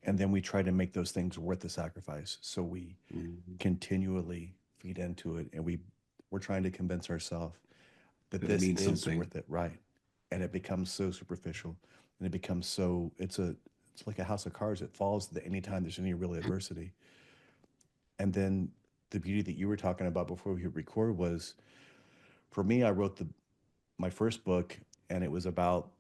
S1: and then we try to make those things worth the sacrifice. So we
S2: Mhm.
S1: continually feed into it, and we're trying to convince ourselves that
S2: That it
S1: this
S2: means
S1: is
S2: something.
S1: worth it, right? And it becomes so superficial, and it becomes so it's like a house of cards. It falls the anytime there's any real adversity. And then the beauty that you were talking about before we hit record was for me, I wrote the my first book, and it was about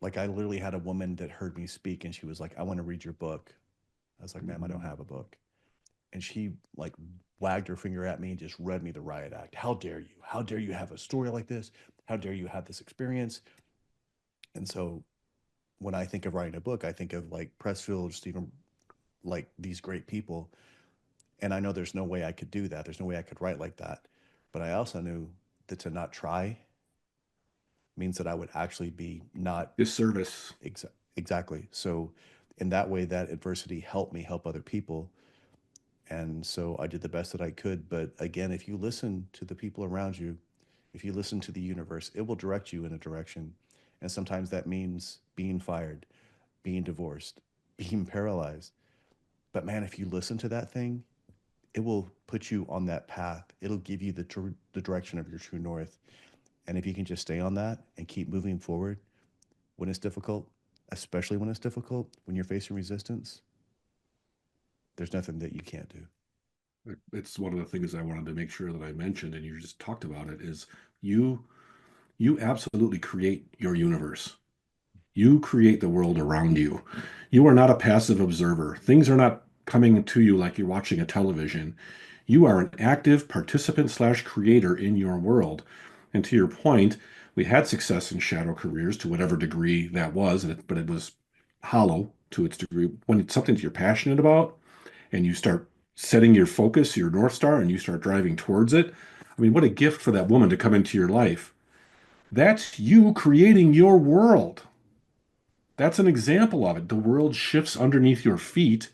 S1: like I literally had a woman that heard me speak, and she was like, "I want to read your book." I was like, "Ma'am, I don't have a book." And she like wagged her finger at me and just read me the riot act. How dare you? How dare you have a story like this? How dare you have this experience? And so when I think of writing a book, I think of like Pressfield, Steven, like these great people. And I know there's no way I could do that. There's no way I could write like that. But I also knew that to not try means that I would actually be not
S2: Disservice.
S1: exactly. So in that way, that adversity helped me help other people. And so I did the best that I could. But again, if you listen to the people around you, if you listen to the universe, it will direct you in a direction. And sometimes that means being fired, being divorced, being paralyzed. But man, if you listen to that thing, it will put you on that path. It'll give you the direction of your true north. And if you can just stay on that and keep moving forward when it's difficult, especially when it's difficult, when you're facing resistance, there's nothing that you can't do.
S2: It's one of the things I wanted to make sure that I mentioned, and you just talked about it, is you you absolutely create your universe. You create the world around you. You are not a passive observer. Things are not coming to you like you're watching a television. You are an active participant slash creator in your world. And to your point, we had success in shadow careers to whatever degree that was, but it was hollow to its degree. When it's something that you're passionate about and you start setting your focus, your North Star, and you start driving towards it, I mean, what a gift for that woman to come into your life. That's you creating your world. That's an example of it. The world shifts underneath your feet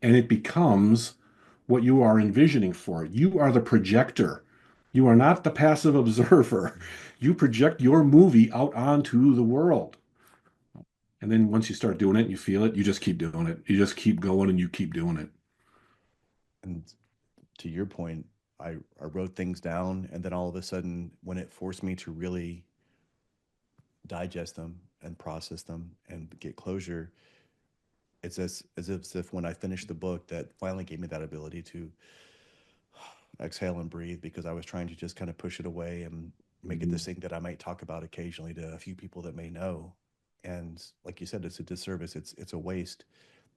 S2: and it becomes what you are envisioning for it. You are the projector. You are not the passive observer. You project your movie out onto the world. And then once you start doing it and you feel it, you just keep doing it. You just keep going and you keep doing it.
S1: And to your point, I wrote things down, and then all of a sudden, when it forced me to really digest them and process them and get closure, it's as if when I finished the book, that finally gave me that ability to exhale and breathe because I was trying to just kind of push it away and make it this
S2: Mhm.
S1: thing that I might talk about occasionally to a few people that may know. And like you said, it's a disservice. It's a waste.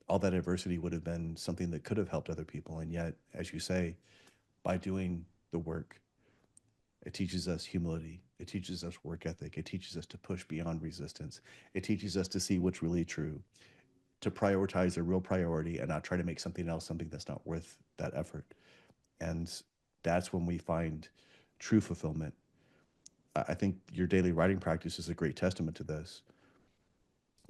S1: All that adversity would have been something that could have helped other people, and yet, as you say, by doing the work, it teaches us humility. It teaches us work ethic. It teaches us to push beyond resistance. It teaches us to see what's really true, to prioritize a real priority and not try to make something else something that's not worth that effort. And that's when we find true fulfillment. I think your daily writing practice is a great testament to this.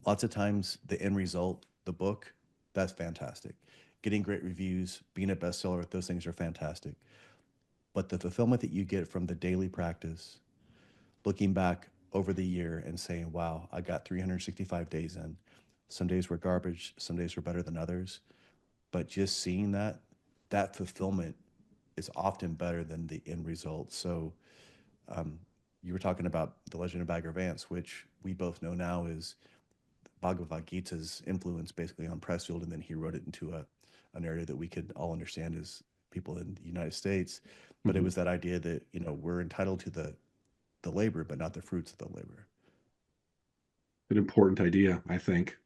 S1: Lots of times, the end result, the book, that's fantastic. Getting great reviews, being a bestseller, those things are fantastic. But the fulfillment that you get from the daily practice, looking back over the year and saying, wow, I got 365 days in. Some days were garbage, some days were better than others. But just seeing that fulfillment is often better than the end result. So You were talking about the Legend of Bagger Vance, which we both know now is Bhagavad Gita's influence basically on Pressfield, and then he wrote it into a narrative that we could all understand as people in the United States. But it
S2: Mhm.
S1: was that idea that we're entitled to the labor, but not the fruits of the labor.
S2: An important idea, I think,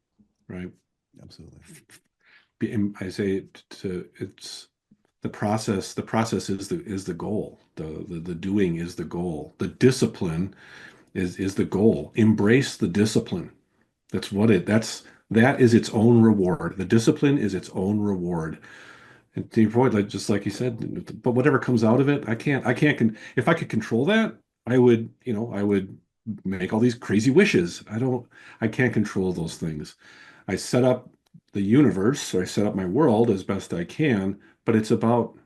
S2: right?
S1: Absolutely.
S2: I say to it's the process is the goal. The doing is the goal. The discipline is the goal. Embrace the discipline. That is its own reward. The discipline is its own reward. And to your point, like just like you said, but whatever comes out of it, if I could control that, I would make all these crazy wishes. I can't control those things. I set up the universe, or I set up my world as best I can, but it's about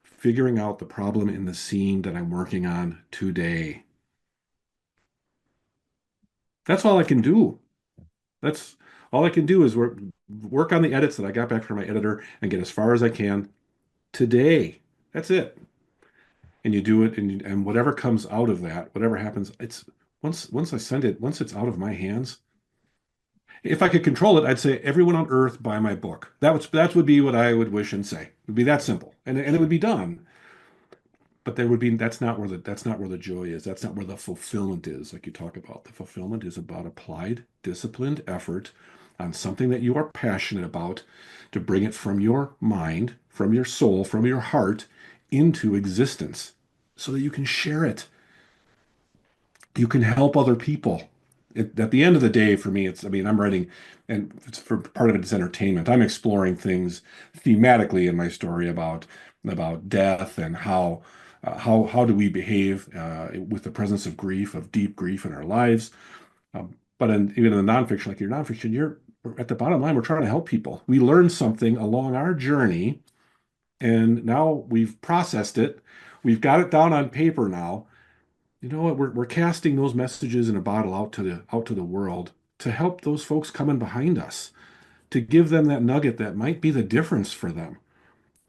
S2: figuring out the problem in the scene that I'm working on today. That's all I can do. That's all I can do is work on the edits that I got back from my editor and get as far as I can today. That's it. And you do it, and whatever comes out of that, whatever happens, it's once I send it, once it's out of my hands, if I could control it, I'd say everyone on earth buy my book. That would be what I would wish and say. It would be that simple, and it would be done. But there would be that's not where the joy is. That's not where the fulfillment is, like you talk about. The fulfillment is about applied, disciplined effort on something that you are passionate about to bring it from your mind, from your soul, from your heart into existence so that you can share it. You can help other people. At the end of the day, for me, I mean, I'm writing, and for part of it is entertainment. I'm exploring things thematically in my story about death and how do we behave with the presence of grief, of deep grief in our lives. But even in the nonfiction, like your nonfiction, you're at the bottom line, we're trying to help people. We learned something along our journey, and now we've processed it. We've got it down on paper now. You know what? We're casting those messages in a bottle out to the world to help those folks coming behind us, to give them that nugget that might be the difference for them,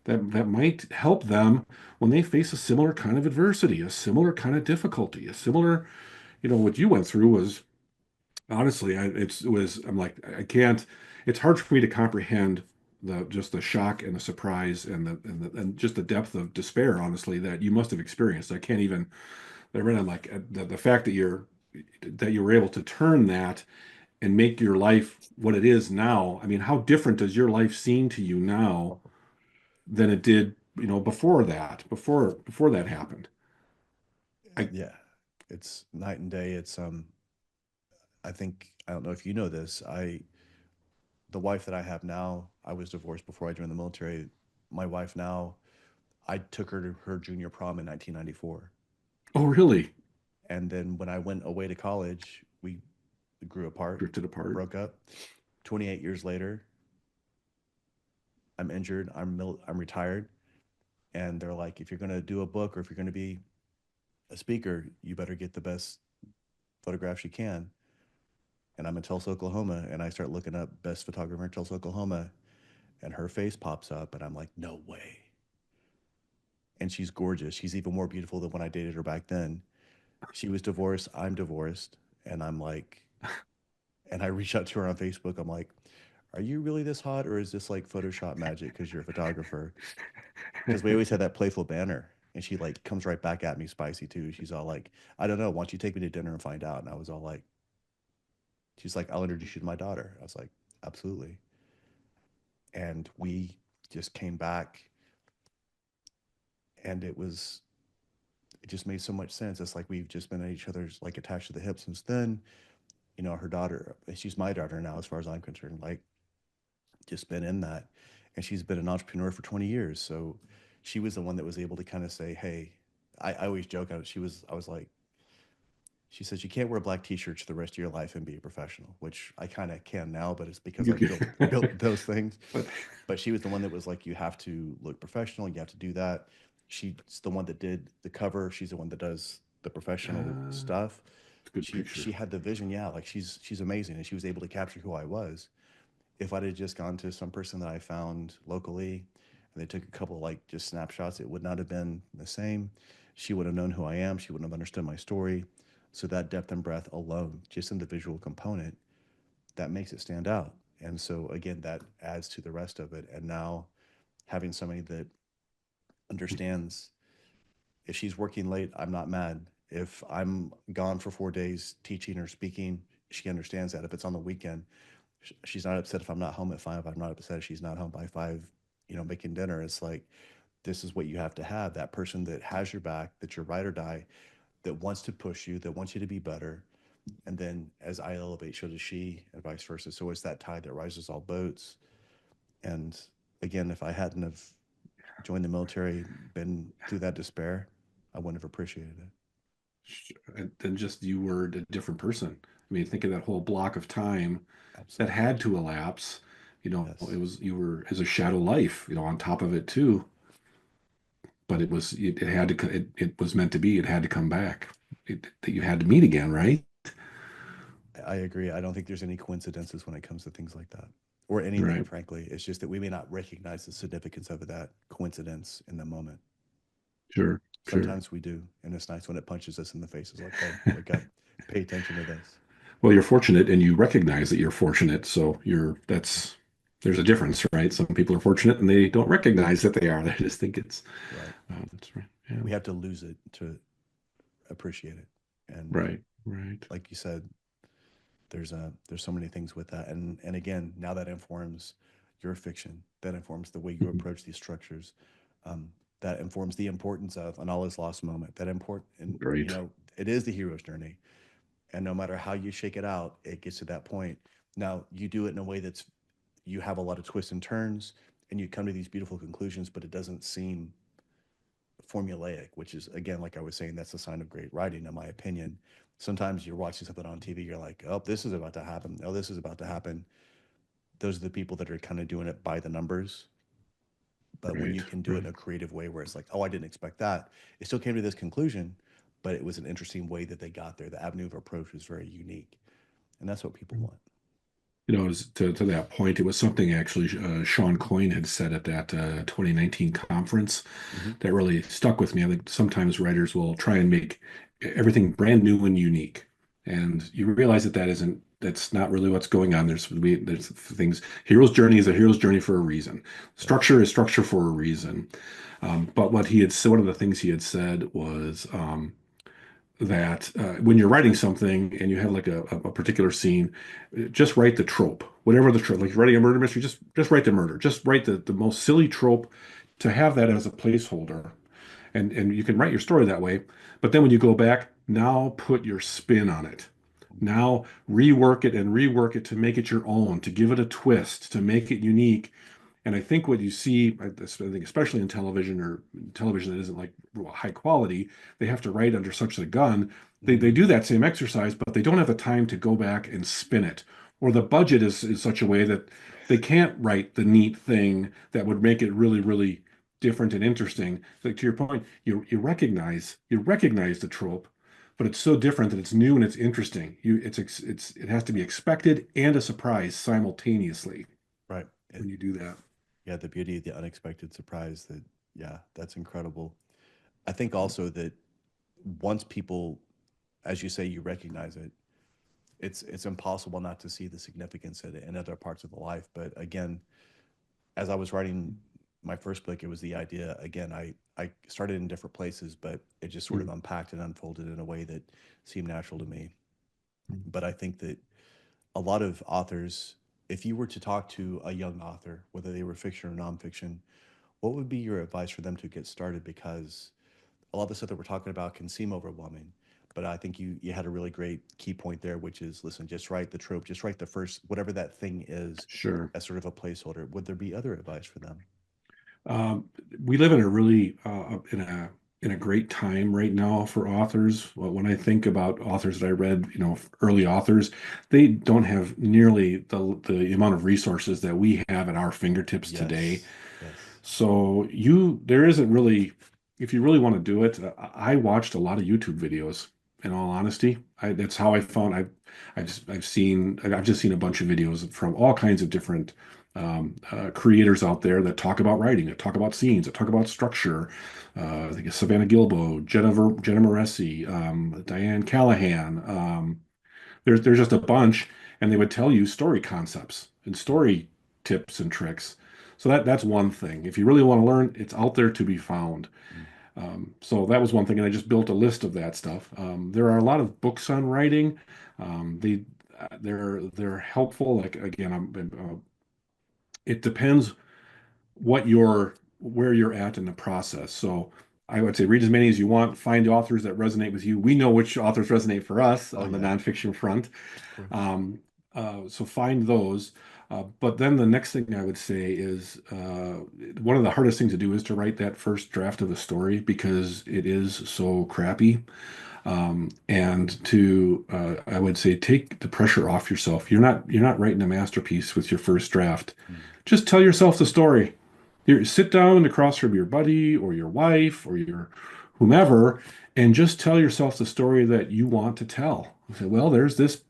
S2: that might help them when they face a similar kind of adversity, a similar kind of difficulty, a similar, what you went through was honestly, it was, I'm like, I can't, it's hard for me to comprehend just the shock and the surprise and just the depth of despair, honestly, that you must have experienced. I can't even, I'm like, the fact that you were able to turn that and make your life what it is now. I mean, how different does your life seem to you now than it did, before that happened? I,
S1: Yeah, it's night and day. It's I think I don't know if you know this. The wife that I have now, I was divorced before I joined the military. My wife now, I took her to her junior prom in 1994.
S2: oh, really?
S1: And then when I went away to college, we grew apart,
S2: Drifted apart.
S1: broke up. 28 years later, I'm injured. I'm retired, and they're like, if you're going to do a book or if you're going to be a speaker, you better get the best photographs you can. And I'm in Tulsa, Oklahoma, and I start looking up best photographer in Tulsa, Oklahoma, and her face pops up, and I'm like, no way. And she's gorgeous. She's even more beautiful than when I dated her back then. She was divorced. I'm divorced, and I'm like, and I reach out to her on Facebook. I'm like, are you really this hot, or is this like Photoshop magic because you're a photographer? Because we always had that playful banner. And she like comes right back at me spicy too. She's all like, I don't know. Why don't you take me to dinner and find out? And I was all like, she's like, I'll introduce you to my daughter. I was like, absolutely. And we just came back, and it just made so much sense. It's like we've just been at each other's like attached to the hip since then. Her daughter, she's my daughter now, as far as I'm concerned. Like, just been in that, and she's been an entrepreneur for 20 years. So she was the one that was able to kind of say, hey, I always joke out. I was like, she says you can't wear black t-shirts the rest of your life and be a professional, which I kind of can now, but it's because
S2: You
S1: I've
S2: can,
S1: built those things.
S2: but
S1: But she was the one that was like, you have to look professional, you have to do that. She's the one that did the cover. She's the one that does the professional stuff.
S2: it's a good
S1: She
S2: picture.
S1: had the vision, yeah, like she's amazing, and she was able to capture who I was. If I'd have just gone to some person that I found locally and they took a couple like just snapshots, it would not have been the same. she wouldn't have known who I am. She wouldn't have understood my story. So that depth and breadth alone, just in the visual component, that makes it stand out. And so again, that adds to the rest of it. And now having somebody that understands, if she's working late, I'm not mad. If I'm gone for 4 days teaching or speaking, she understands that. If it's on the weekend, she's not upset if I'm not home at 5. I'm not upset if she's not home by 5, making dinner. It's like, this is what you have to have, that person that has your back, that's your ride or die, that wants to push you, that wants you to be better. And then as I elevate, so does she, and vice versa. So it's that tide that rises all boats. And again, if I hadn't have joined the military, been through that despair, I wouldn't have appreciated it.
S2: And then just you were a different person. I mean, think of that whole block of time that
S1: Absolutely.
S2: had to elapse.
S1: Yes.
S2: It was you were as a shadow life, on top of it too. But it had to it was meant to be. It had to come back. That you had to meet again, right?
S1: I agree. I don't think there's any coincidences when it comes to things like that, or anything,
S2: Right.
S1: frankly. It's just that we may not recognize the significance of that coincidence in the moment.
S2: Sure. Sure.
S1: Sometimes we do, and it's nice when it punches us in the face. It's like, hey, wake up, pay attention to this.
S2: Well, you're fortunate and you recognize that you're fortunate. So there's a difference, right? Some people are fortunate and they don't recognize that they are. They just think
S1: Right.
S2: that's right. Yeah.
S1: We have to lose it to appreciate it. And
S2: Right. Right.
S1: like you said, there's so many things with that. And again, now that informs your fiction. That informs the way you
S2: Mhm.
S1: approach these structures. That informs the importance of an all is lost moment. And
S2: Great.
S1: it is the hero's journey. And no matter how you shake it out, it gets to that point. Now you do it in a way that's, you have a lot of twists and turns, and you come to these beautiful conclusions, but it doesn't seem formulaic, which is, again, like I was saying, that's a sign of great writing, in my opinion. Sometimes you're watching something on TV, you're like, oh, this is about to happen. Oh, this is about to happen. Those are the people that are kind of doing it by the numbers. But when
S2: Right.
S1: you can do it in
S2: Right.
S1: a creative way where it's like, oh, I didn't expect that, it still came to this conclusion, but it was an interesting way that they got there. The avenue of approach was very unique. And that's what people want.
S2: To that point, it was something actually Sean Coyne had said at that 2019 conference
S1: Mm-hmm.
S2: that really stuck with me. I think sometimes writers will try and make everything brand new and unique, and you realize that's not really what's going on. There's things. Hero's journey is a hero's journey for a reason.
S1: Yes.
S2: Structure is structure for a reason. But one of the things he had said was that when you're writing something and you have like a particular scene, just write the trope, whatever the trope. Like you're writing a murder mystery, just write the murder, just write the most silly trope to have that as a placeholder, and you can write your story that way. But then when you go back, now put your spin on it. Now rework it and rework it to make it your own, to give it a twist, to make it unique. And I think what you see, I think especially in television or television that isn't like high quality, they have to write under such a gun. They
S1: Mm-hmm.
S2: do that same exercise, but they don't have the time to go back and spin it. Or the budget is such a way that they can't write the neat thing that would make it really, really different and interesting. Like to your point, you recognize the trope, but it's so different that it's new and it's interesting. It has to be expected and a surprise simultaneously
S1: Right.
S2: when you do that.
S1: Yeah, the beauty of the unexpected surprise, that, yeah, that's incredible. I think also that once people, as you say, you recognize it, it's impossible not to see the significance in other parts of the life. But again, as I was writing my first book, it was the idea, again, I started in different places, but it just sort of
S2: Mm.
S1: unpacked and unfolded in a way that seemed natural to me. But I think that a lot of authors, if you were to talk to a young author, whether they were fiction or nonfiction, what would be your advice for them to get started? Because a lot of the stuff that we're talking about can seem overwhelming. But I think you had a really great key point there, which is, listen, just write the trope, just write the first, whatever that thing is,
S2: Sure.
S1: as sort of a placeholder. Would there be other advice for them?
S2: Um, we live in a really in a great time right now for authors. Well, when I think about authors that I read, early authors, they don't have nearly the amount of resources that we have at our fingertips today.
S1: Yes, yes.
S2: So there isn't really, if you really want to do it, I watched a lot of YouTube videos. In all honesty, that's how I found I've just seen a bunch of videos from all kinds of different creators out there that talk about writing, that talk about scenes, that talk about structure. I think it's Savannah Gilbo, Jenna Moresi, Diane Callahan. There's just a bunch, and they would tell you story concepts and story tips and tricks. So that's one thing. If you really want to learn, it's out there to be found.
S1: Mm.
S2: So that was one thing, and I just built a list of that stuff. There are a lot of books on writing. They're helpful. Like again, it depends where you're at in the process. So I would say read as many as you want. Find authors that resonate with you. We know which authors resonate for us
S1: Oh
S2: on the
S1: yeah,
S2: nonfiction front.
S1: of course.
S2: Um, so find those. But then the next thing I would say is one of the hardest things to do is to write that first draft of the story because it is so crappy. And to I would say take the pressure off yourself. You're not writing a masterpiece with your first draft.
S1: Mm.
S2: Just tell yourself the story. Sit down across from your buddy or your wife or your whomever and just tell yourself the story that you want to tell. Say, well, there's this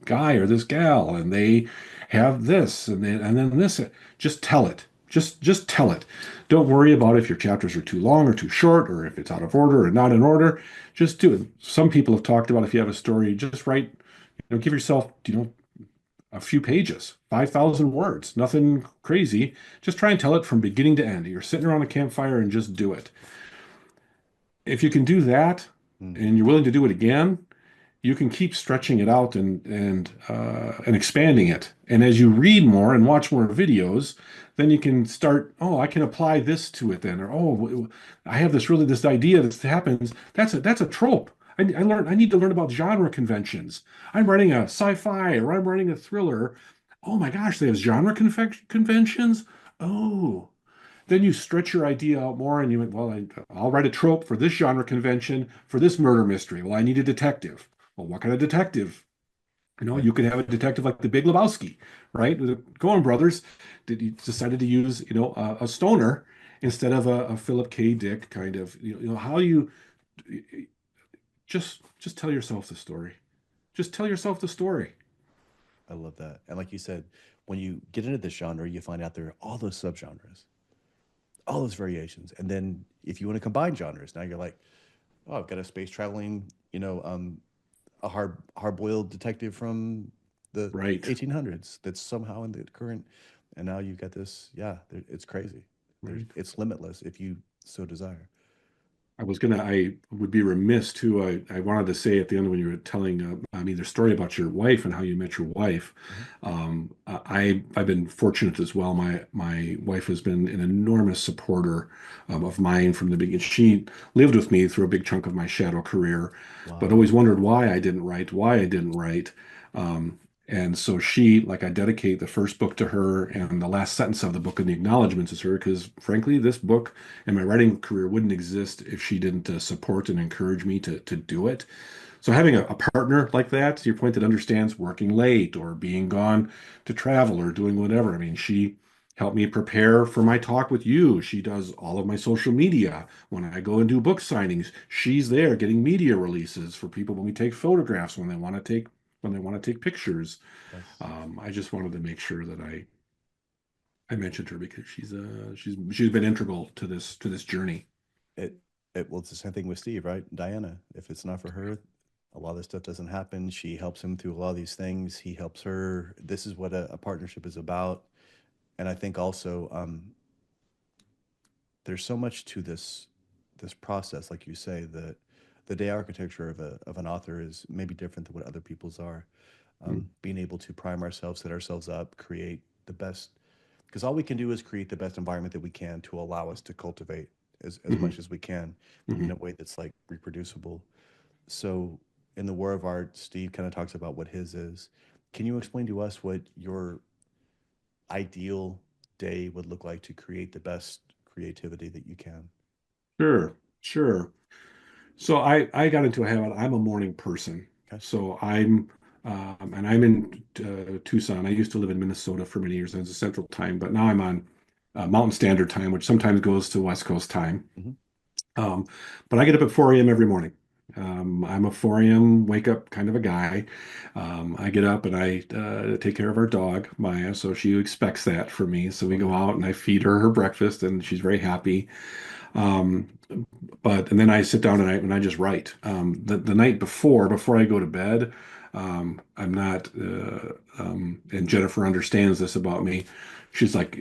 S2: guy or this gal and they have this and then this. Just tell it. Just tell it. Don't worry about if your chapters are too long or too short or if it's out of order or not in order. Just do it. Some people have talked about if you have a story, just write, give yourself, a few pages, 5,000 words, nothing crazy. Just try and tell it from beginning to end. You're sitting around a campfire and just do it. If you can do that
S1: Mm.
S2: and you're willing to do it again, you can keep stretching it out and expanding it. And as you read more and watch more videos, then you can start, oh, I can apply this to it then, or oh, I have this idea that happens. That's a trope. I need to learn about genre conventions. I'm writing a sci-fi or I'm writing a thriller. Oh my gosh, they have conventions. Oh, then you stretch your idea out more and you went, well, I'll write a trope for this genre convention for this murder mystery. Well, I need a detective. Well, what kind of detective?
S1: Right.
S2: You could have a detective like the Big Lebowski, right? The Coen brothers decided to use, a stoner instead of a Philip K. Dick kind of, how you just tell yourself the story. Just tell yourself the story.
S1: I love that. And like you said, when you get into this genre, you find out there are all those subgenres, all those variations. And then if you want to combine genres, now you're like, oh, I've got a space traveling, a hard boiled detective from the
S2: Right.
S1: 1800s that's somehow in the current, and now you've got this. Yeah, it's crazy.
S2: Right.
S1: It's limitless if you so desire.
S2: I would be remiss too. I wanted to say at the end when you were telling, the story about your wife and how you met your wife.
S1: Mhm.
S2: I've been fortunate as well. My wife has been an enormous supporter of mine from the beginning. She lived with me through a big chunk of my shadow career, but
S1: Wow.
S2: always wondered why I didn't write. Um, and so I dedicate the first book to her, and the last sentence of the book and the acknowledgments is her, because frankly, this book and my writing career wouldn't exist if she didn't support and encourage me to do it. So having a partner like that, to your point, that understands working late or being gone to travel or doing whatever. I mean, she helped me prepare for my talk with you. She does all of my social media. When I go and do book signings, she's there getting media releases for people when we take photographs, when they want to take pictures.
S1: Yes.
S2: I just wanted to make sure that I mentioned her because she's been integral to this journey.
S1: It well, it's the same thing with Steve, right? Diana. If it's not for her, a lot of this stuff doesn't happen. She helps him through a lot of these things. He helps her. This is what a partnership is about. And I think also there's so much to this process, like you say, the day architecture of an author is maybe different than what other people's are. Being able to prime ourselves, set ourselves up, create the best, because all we can do is create the best environment that we can to allow us to cultivate as
S2: Mm-hmm.
S1: much as we can in
S2: Hmm.
S1: a way that's like reproducible. So in the War of Art, Steve kind of talks about what his is. Can you explain to us what your ideal day would look like to create the best creativity that you can?
S2: Sure, sure. So I got into a habit. I'm a morning person.
S1: Okay.
S2: So I'm in Tucson. I used to live in Minnesota for many years as a Central Time, but now I'm on Mountain Standard Time, which sometimes goes to West Coast time.
S1: Hmm.
S2: Um, but I get up at 4 a.m. every morning. I'm a 4 a.m. wake up kind of a guy. I get up and I take care of our dog, Maya, so she expects that from me. So we go
S1: Okay.
S2: out and I feed her breakfast, and she's very happy. Um, and then I sit down and I just write. The night before I go to bed, I'm not. And Jennifer understands this about me. She's like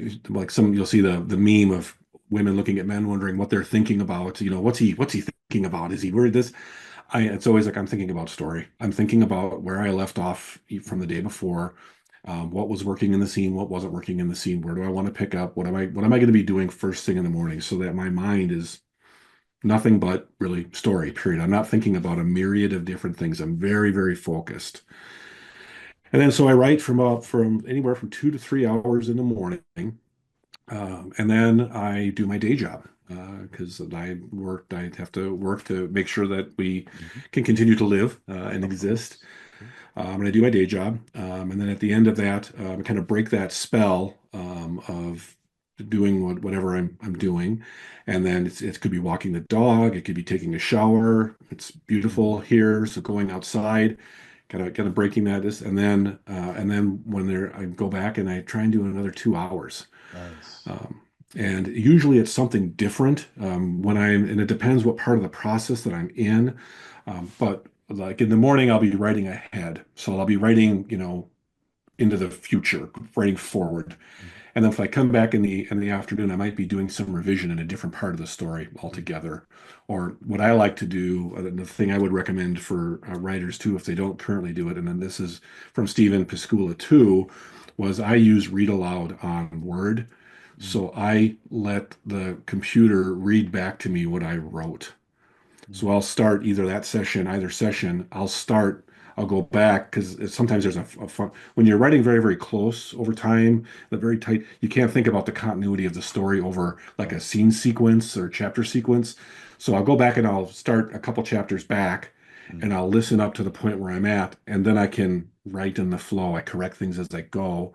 S2: some you'll see the meme of women looking at men wondering what they're thinking about. What's he thinking about? Is he worried this? It's always like I'm thinking about story. I'm thinking about where I left off from the day before. What was working in the scene, what wasn't working in the scene, where do I want to pick up? What am I going to be doing first thing in the morning so that my mind is nothing but really story, period. I'm not thinking about a myriad of different things. I'm very, very focused. And then so I write from anywhere from 2 to 3 hours in the morning. And then I do my day job because I have to work to make sure that we
S1: Hmm.
S2: can continue to live and
S1: Of
S2: exist.
S1: course. Of course.
S2: And I do my day job. And then at the end of that, I kind of break that spell of doing whatever I'm doing. And then it could be walking the dog, it could be taking a shower. It's beautiful
S1: Hmm.
S2: here, so going outside, kind of breaking that is, and then I go back and I try and do another 2 hours.
S1: Nice.
S2: Um, and usually it's something different and it depends what part of the process that I'm in. But like in the morning, I'll be writing ahead. So I'll be writing, into the future, writing forward.
S1: Mhm.
S2: And then if I come back in the afternoon, I might be doing some revision in a different part of the story
S1: Mhm.
S2: altogether. Or what I like to do, the thing I would recommend for writers too, if they don't currently do it, and then this is from Steven Piscula too, was I use read aloud on Word.
S1: Mhm.
S2: So I let the computer read back to me what I wrote. So
S1: Mhm.
S2: I'll start either session, I'll go back because sometimes there's a fun, when you're writing very, very close over time, the very tight, you can't think about the continuity of the story over like a
S1: Right.
S2: scene sequence or chapter sequence. So I'll go back and I'll start a couple chapters back and
S1: Mhm.
S2: I'll listen up to the point where I'm at, and then I can write in the flow. I correct things as I go.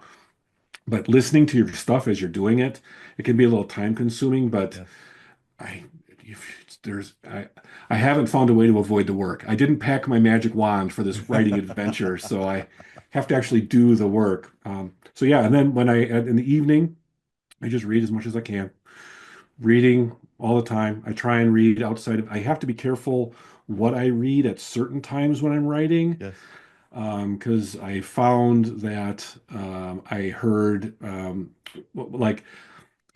S2: But listening to your stuff as you're doing it, it can be a little time consuming, but
S1: Yes.
S2: I if there's I haven't found a way to avoid the work. I didn't pack my magic wand for this writing adventure, so I have to actually do the work. So yeah, and then in the evening, I just read as much as I can. Reading all the time. I try and read outside of. I have to be careful what I read at certain times when I'm writing,
S1: Yes.
S2: because I found that I heard like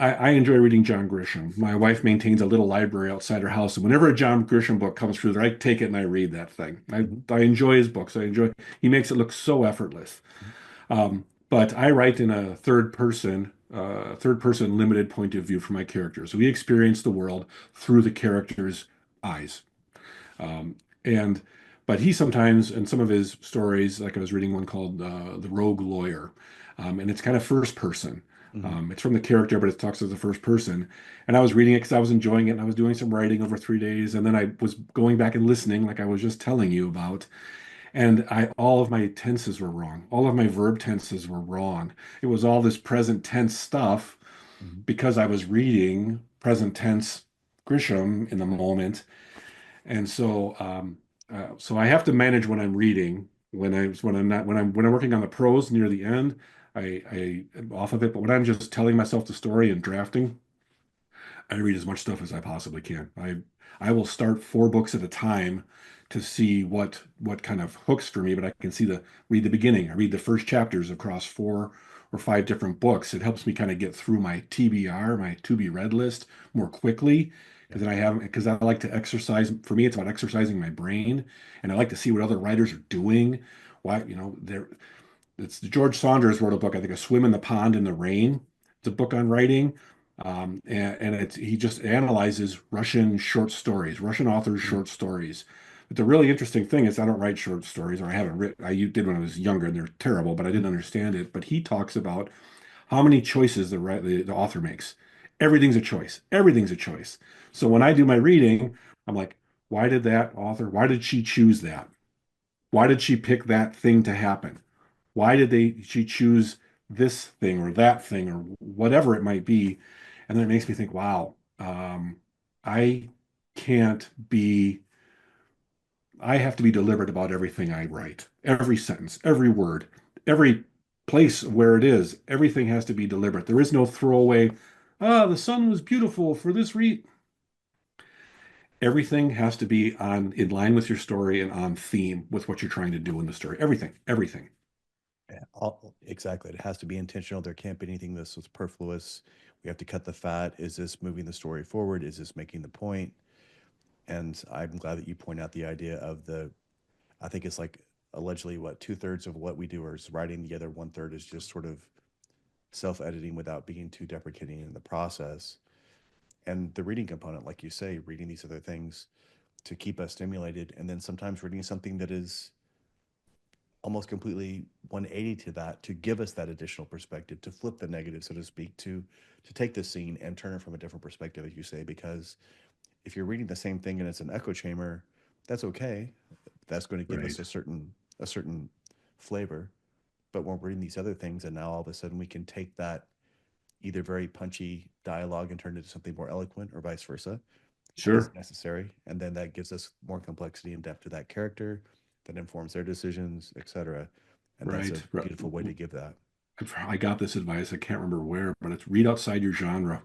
S2: I enjoy reading John Grisham. My wife maintains a little library outside her house, and whenever a John Grisham book comes through there, I take it and I read that thing.
S1: Mhm.
S2: I enjoy his books. He makes it look so effortless.
S1: Mhm.
S2: But I write in a third person limited point of view for my characters. So we experience the world through the character's eyes. Um, and but he sometimes in some of his stories, like I was reading one called The Rogue Lawyer, and it's kind of first person.
S1: Mhm.
S2: It's from the character, but it talks as the first person. And I was reading it because I was enjoying it, and I was doing some writing over 3 days, and then I was going back and listening, like I was just telling you about. And I all of my tenses were wrong. All of my verb tenses were wrong. It was all this present tense stuff
S1: Mhm.
S2: because I was reading present tense Grisham in the moment, and so I have to manage when I'm reading. When I'm not when I'm working on the prose near the end, I am off of it. But when I'm just telling myself the story and drafting, I read as much stuff as I possibly can. I will start 4 books at a time to see what kind of hooks for me. But I can read the beginning. I read the first chapters across 4 or 5 different books. It helps me kind of get through my TBR, my to be read list more quickly
S1: Yeah.
S2: because I like to exercise. For me, it's about exercising my brain, and I like to see what other writers are doing. Why, they're it's George Saunders wrote a book, I think, A Swim in the Pond in the Rain. It's a book on writing. And he just analyzes Russian short stories, Russian authors'
S1: Mhm.
S2: short stories. But the really interesting thing is I don't write short stories, or I haven't written. I did when I was younger, and they're terrible, but I didn't
S1: Mhm.
S2: understand it. But he talks about how many choices the author makes. Everything's a choice. Everything's a choice. So when I do my reading, I'm like, why did she choose that? Why did she pick that thing to happen? Why did she choose this thing or that thing or whatever it might be? And then it makes me think, wow, I can't be I have to be deliberate about everything I write. Every sentence, every word, every place where it is, everything has to be deliberate. There is no throwaway, ah, the sun was beautiful for this reason. Everything has to be on in line with your story and on theme with what you're trying to do in the story. Everything, everything.
S1: Yeah, exactly. It has to be intentional. There can't be anything that's superfluous. We have to cut the fat. Is this moving the story forward? Is this making the point? And I'm glad that you point out the idea of I think it's like allegedly what two-thirds of what we do is writing, the other one-third is just sort of self-editing without being too deprecating in the process. And the reading component, like you say, reading these other things to keep us stimulated, and then sometimes reading something that is almost completely 180 to that to give us that additional perspective, to flip the negative, so to speak, to take the scene and turn it from a different perspective, as you say, because if you're reading the same thing and it's an echo chamber, that's okay. That's going to give us
S2: Right.
S1: a certain flavor. But when we're reading these other things, and now all of a sudden we can take that either very punchy dialogue and turn it into something more eloquent, or vice versa, as
S2: Sure.
S1: necessary, and then that gives us more complexity and depth to that character, that informs their decisions, etc. And that's a
S2: Right. Right.
S1: beautiful way to give that.
S2: I got this advice. I can't remember where, but it's read outside your genre.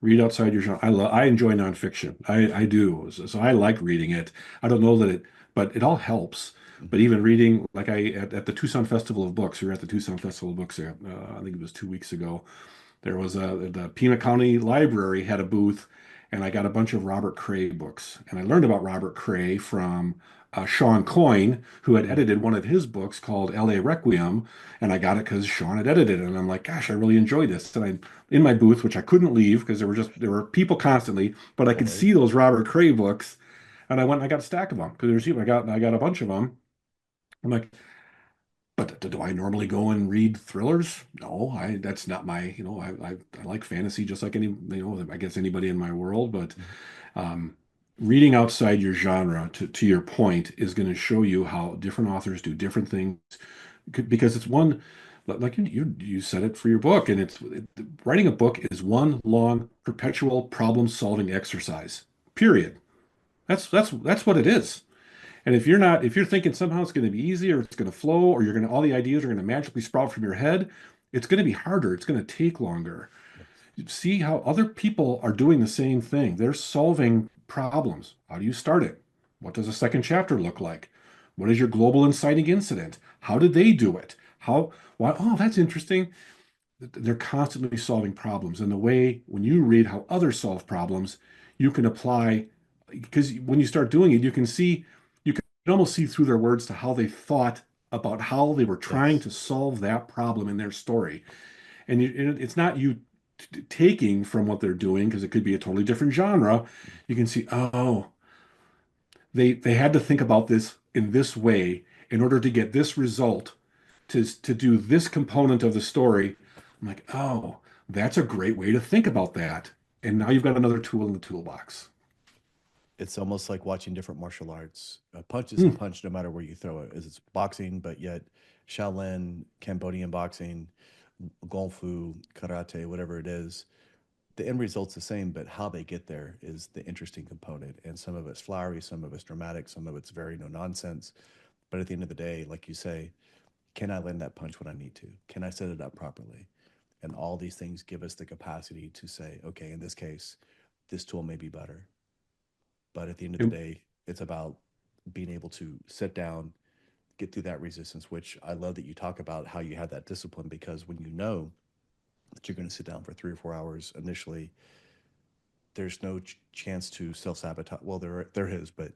S2: Read outside your genre. I enjoy nonfiction. I do. So I like reading it. I don't know that it, but it all helps. But
S1: Mm-hmm.
S2: even reading, like at the Tucson Festival of Books, we were at the Tucson Festival of Books, I think it was 2 weeks ago. There was the Pima County Library had a booth, and I got a bunch of Robert Cray books. And I learned about Robert Cray from Sean Coyne, who had
S1: Mm-hmm.
S2: edited one of his books called L.A. Requiem, and I got it because Sean had edited it. And I'm like, gosh, I really enjoyed this. And I in my booth, which I couldn't leave because there were people constantly, but I could
S1: Right.
S2: see those Robert Cray books, and I went and I got a stack of them because I got a bunch of them. I'm like, but do I normally go and read thrillers? No, I that's not my, I like fantasy just like I guess anybody in my world, but
S1: Mhm.
S2: um, reading outside your genre, to your point, is going to show you how different authors do different things because it's one, like you said it for your book, and writing a book is one long perpetual problem solving exercise. Period. That's what it is. And if you're thinking somehow it's going to be easy or it's going to flow or all the ideas are going to magically sprout from your head, it's going to be harder. It's going to take longer.
S1: Yes.
S2: See how other people are doing the same thing. They're solving problems. How do you start it? What does a second chapter look like? What is your global inciting incident? How did they do it? Why, oh, that's interesting. They're constantly solving problems. And the way when you read how others solve problems, you can apply, because when you start doing it, you can almost see through their words to how they thought about how they were trying
S1: Yes.
S2: to solve that problem in their story. And it's not you taking from what they're doing because it could be a totally different genre. You can see, oh, they had to think about this in this way in order to get this result to do this component of the story. I'm like, oh, that's a great way to think about that. And now you've got another tool in the toolbox.
S1: It's almost like watching different martial arts. A punch is a
S2: Hmm.
S1: punch no matter where you throw it. Is it's boxing, but yet Shaolin, Cambodian boxing, Kung Fu, karate, whatever it is, the end result's the same, but how they get there is the interesting component. And some of it's flowery, some of it's dramatic, some of it's very no nonsense. But at the end of the day, like you say, can I land that punch when I need to? Can I set it up properly? And all these things give us the capacity to say, okay, in this case, this tool may be better. But at the end of the
S2: And,
S1: day, it's about being able to sit down, get through that resistance, which I love that you talk about how you have that discipline, because when you know that you're going to sit down for 3 or 4 hours initially, there's no chance to self sabotage. Well, there is, but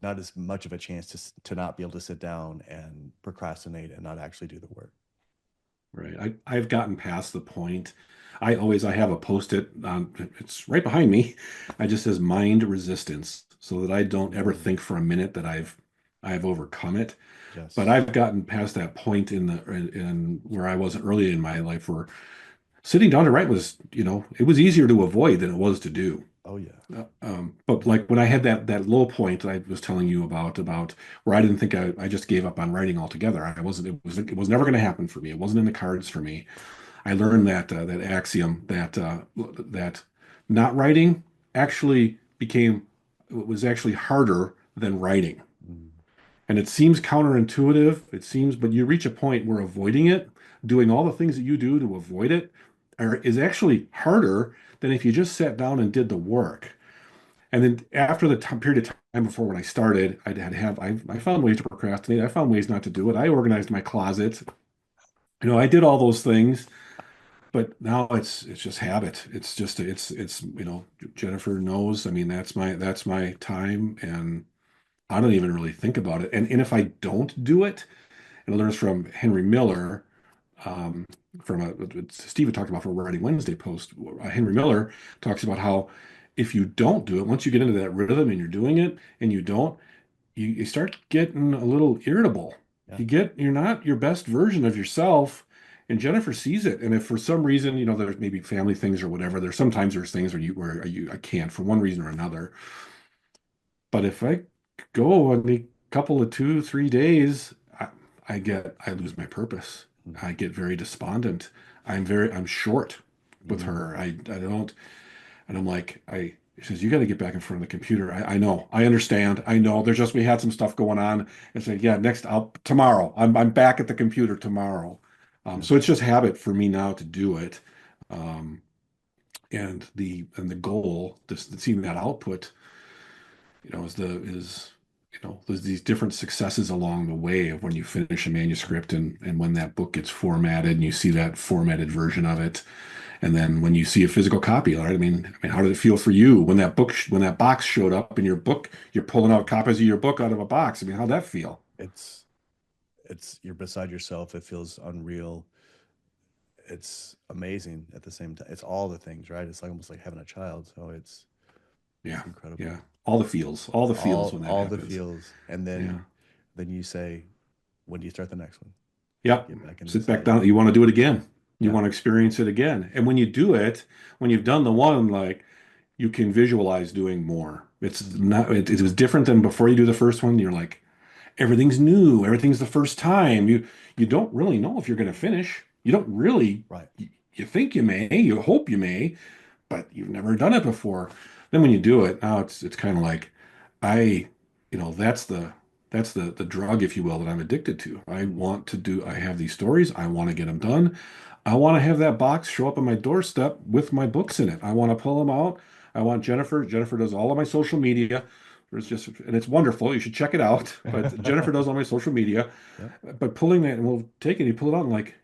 S1: not as much of a chance to not be able to sit down and procrastinate and not actually do the work.
S2: right. I've gotten past the point. I have a post-it it's right behind me. I just says mind resistance so that I don't ever
S1: Mm,
S2: think for a minute that I've overcome it. But
S1: yes.
S2: I've gotten past that point in where I was early in my life where sitting down to write was, it was easier to avoid than it was to do.
S1: Oh yeah.
S2: But like when I had that low point that I was telling you about where I didn't think I just gave up on writing altogether. I wasn't it was never going to happen for me. It wasn't in the cards for me. I learned that axiom that not writing actually became was actually harder than writing. And it seems counterintuitive. It seems, but you reach a point where avoiding it, doing all the things that you do to avoid it, is actually harder than if you just sat down and did the work. And then after the period of time before when I started, I found ways to procrastinate. I found ways not to do it. I organized my closet. I did all those things, but now it's just habit. It's Jennifer knows. I mean, that's my time, and I don't even really think about it. And if I don't do it, and I learned from Henry Miller, um, from Steven talked about for Writing Wednesday post. Henry Miller talks about how if you don't do it, once you get into that rhythm and you're doing it and you don't, you start getting a little irritable.
S1: Yeah.
S2: You're not your best version of yourself. And Jennifer sees it. And if for some reason, there's maybe family things or whatever, there's things where I can't for one reason or another. But if I go a couple of 2, 3 days, I lose my purpose.
S1: Mm-hmm.
S2: I get very despondent. I'm short with
S1: Mm-hmm.
S2: her. I don't, and I'm like, she says, you got to get back in front of the computer. I know, I understand. I know we had some stuff going on and say, yeah, tomorrow, I'm back at the computer tomorrow.
S1: Yeah.
S2: So it's just habit for me now to do it. Um, and the goal, just seeing that output, there's these different successes along the way of when you finish a manuscript and when that book gets formatted and you see that formatted version of it. And then when you see a physical copy, right? I mean, how did it feel for you when when that box showed up in your book, you're pulling out copies of your book out of a box? I mean, how'd that feel?
S1: It's you're beside yourself. It feels unreal. It's amazing at the same time. It's all the things, right? It's like almost like having a child. So it's
S2: Yeah,
S1: incredible.
S2: yeah. All the feels when that
S1: All the
S2: happens.
S1: feels, and
S2: Yeah.
S1: then you say, when do you start the next one?
S2: Yep.
S1: Get back into
S2: Sit
S1: this
S2: back
S1: idea.
S2: down. You want to do it again. You
S1: Yeah.
S2: want to experience it again. And when you do it, when you've done the one, like you can visualize doing more. It's
S1: Mhm.
S2: not, it was different than before you do the first one. You're like, everything's new. Everything's the first time. You don't really know if you're going to finish. You don't really,
S1: Right.
S2: you think you may, you hope you may, but you've never done it before. Then when you do it, now it's kind of like I, that's the drug, if you will, that I'm addicted to.
S1: Mhm.
S2: I have these stories. I want to get them done. I want to have that box show up on my doorstep with my books in it. I want to pull them out. I want Jennifer. Jennifer does all of my social media. And it's wonderful. You should check it out. But Jennifer does all my social media.
S1: Yep.
S2: But pulling that, and we'll take it, you pull it out and like,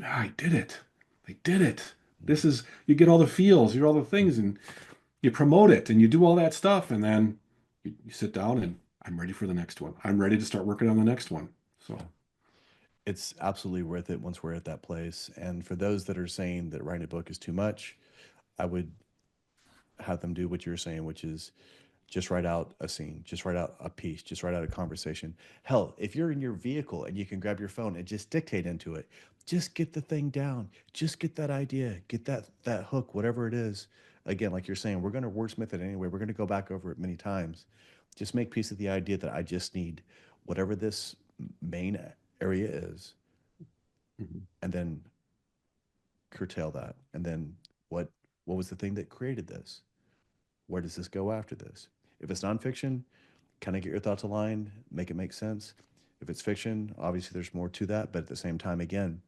S2: "Ah, I did it. I did it.
S1: Mhm.
S2: You get all the feels, you get all the things, and you promote it and you do all that stuff. And then you sit down and I'm ready for the next one. I'm ready to start working on the next one. So,
S1: Yeah. It's absolutely worth it once we're at that place. And for those that are saying that writing a book is too much, I would have them do what you're saying, which is just write out a scene, just write out a piece, just write out a conversation. Hell, if you're in your vehicle and you can grab your phone and just dictate into it, just get the thing down, just get that idea, get that hook, whatever it is. Again, like you're saying, we're going to wordsmith it anyway. We're going to go back over it many times. Just make peace with the idea that I just need whatever this main area is,
S2: mhm.
S1: and then curtail that. And then what what was the thing that created this? Where does this go after this? If it's nonfiction, kind of get your thoughts aligned, make it make sense. If it's fiction, obviously there's more to that, but at the same time, again,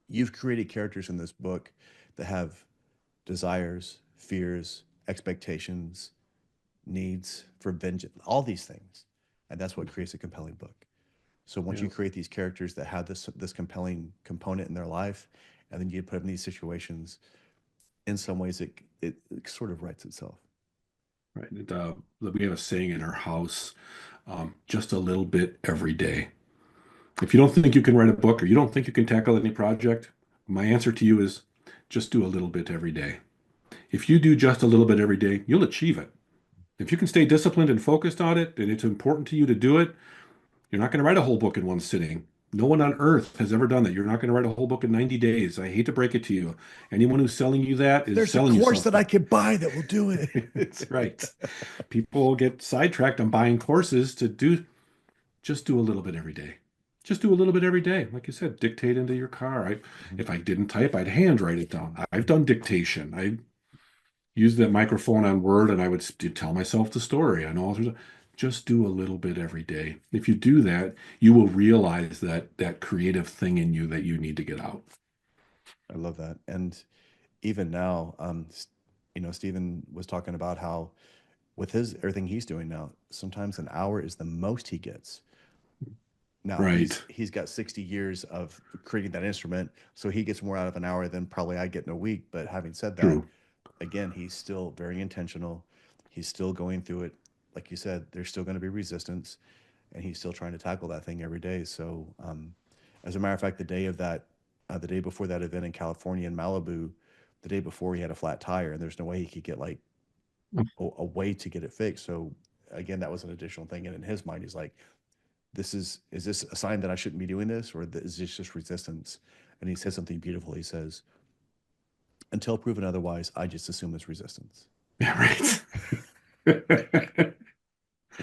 S1: you've created characters in this book that have desires, fears, expectations, needs for vengeance, all these things. And that's what creates a compelling book. So once
S2: Yeah,
S1: you create these characters that have this compelling component in their life, and then you put them in these situations, in some ways it sort of writes itself.
S2: right. We have a saying in our house, just a little bit every day. If you don't think you can write a book or you don't think you can tackle any project, my answer to you is just do a little bit every day. If you do just a little bit every day, you'll achieve it. If you can stay disciplined and focused on it, and it's important to you to do it, you're not going to write a whole book in one sitting. No one on earth has ever done that. You're not going to write a whole book in 90 days. I hate to break it to you. Anyone who's selling you that is
S1: There's a
S2: selling you
S1: course that I
S2: something.
S1: could buy that will do
S2: That's
S1: it.
S2: right. People get sidetracked on buying courses to just do a little bit every day. Just do a little bit every day. Like you said, dictate into your car.
S1: Mhm.
S2: If I didn't type, I'd handwrite it down. I've done dictation. I used that microphone on Word and I would tell myself the story. I know all through just do a little bit every day. If you do that, you will realize that creative thing in you that you need to get out.
S1: I love that. And even now, Stephen was talking about how with his everything he's doing now, sometimes an hour is the most he gets. Now
S2: Right.
S1: he's got 60 years of creating that instrument, so he gets more out of an hour than probably I get in a week. But having said that,
S2: True.
S1: again, he's still very intentional. He's still going through it. Like you said, there's still going to be resistance, and he's still trying to tackle that thing every day. So, as a matter of fact, the day before that event in California in Malibu, the day before he had a flat tire, and there's no way he could get like a way to get it fixed. So, again, that was an additional thing. And in his mind, he's like, is this a sign that I shouldn't be doing this, or is this just resistance? And he says something beautiful. He says, until proven otherwise, I just assume it's resistance,
S2: Yeah, right.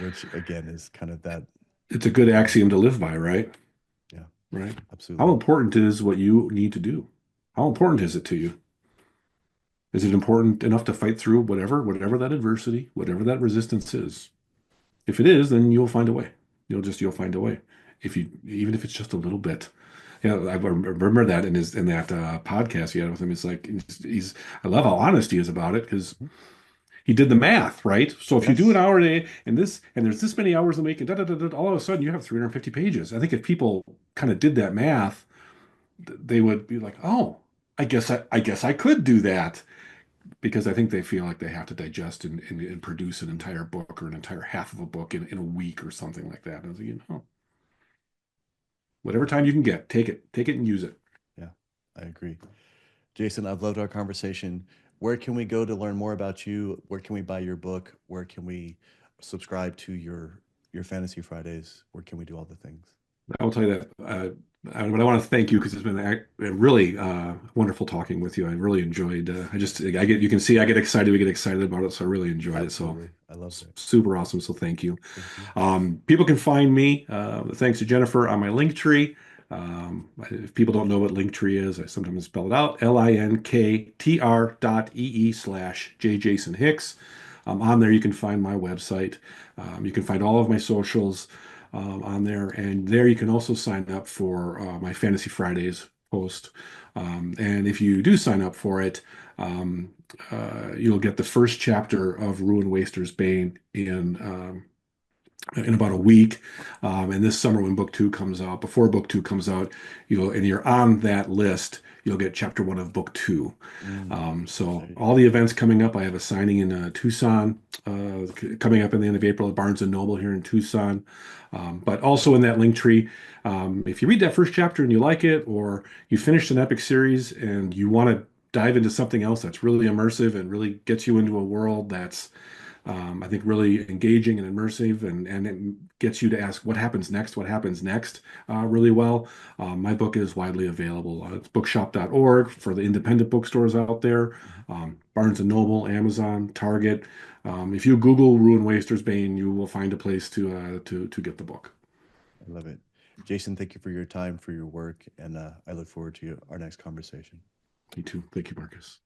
S1: which again is kind of that.
S2: It's a good axiom to live by, right?
S1: Yeah,
S2: Right. How
S1: absolutely.
S2: important is what you need to do? How important is it to you? Is it important enough to fight through whatever that adversity, whatever that resistance is? If it is, then you'll find a way. You'll find a way. If you even if it's just a little bit. Yeah, I remember that in that podcast he had with him. It's like I love how honest he is about it because
S1: Mhm.
S2: he did the math, right? So if you do an
S1: Yes.
S2: hour a day and there's this many hours a week and all of a sudden you have 350 pages. I think if people kind of did that math, they would be like, oh, I guess I could do that because I think they feel like they have to digest and produce an entire book or an entire half of a book in a week or something like that. And I was like, whatever time you can get, take it and use it.
S1: Yeah, I agree. Jason, I've loved our conversation. Where can we go to learn more about you? Where can we buy your book? Where can we subscribe to your Fantasy Fridays? Where can we do all the things?
S2: I will tell you that. But I want to thank you because it's been really wonderful talking with you. I really enjoyed. You can see I get excited. We get excited about it, so I really enjoyed it. So
S1: Absolutely. I loved it.
S2: super awesome. So thank you.
S1: Thank you.
S2: People can find me, thanks to Jennifer, on my link tree. If people don't know what Linktree is, I sometimes spell it out, linktr.ee/J Jason Hicks. On there, you can find my website. You can find all of my socials on there. And there you can also sign up for my Fantasy Fridays post. And if you do sign up for it, you'll get the first chapter of Ruinwaster's Bane in about a week. And this summer, when book two comes out, before book two comes out, and you're on that list, you'll get chapter one of book two.
S1: Mm,
S2: So
S1: there you
S2: all
S1: go.
S2: the events coming up, I have a signing in Tucson coming up in the end of April at Barnes and Noble here in Tucson. But also in that link tree, if you read that first chapter and you like it, or you finished an epic series and you want to dive into something else that's really immersive and really gets you into a world that's I think really engaging and immersive, and it gets you to ask what happens next, really well. My book is widely available. It's bookshop.org for the independent bookstores out there,
S1: Mhm.
S2: Barnes and Noble, Amazon, Target. If you Google Ruin Waster's Bane, you will find a place to get the book.
S1: I love it. Jason, thank you for your time, for your work, and I look forward to our next conversation.
S2: Me too. Thank you, Marcus.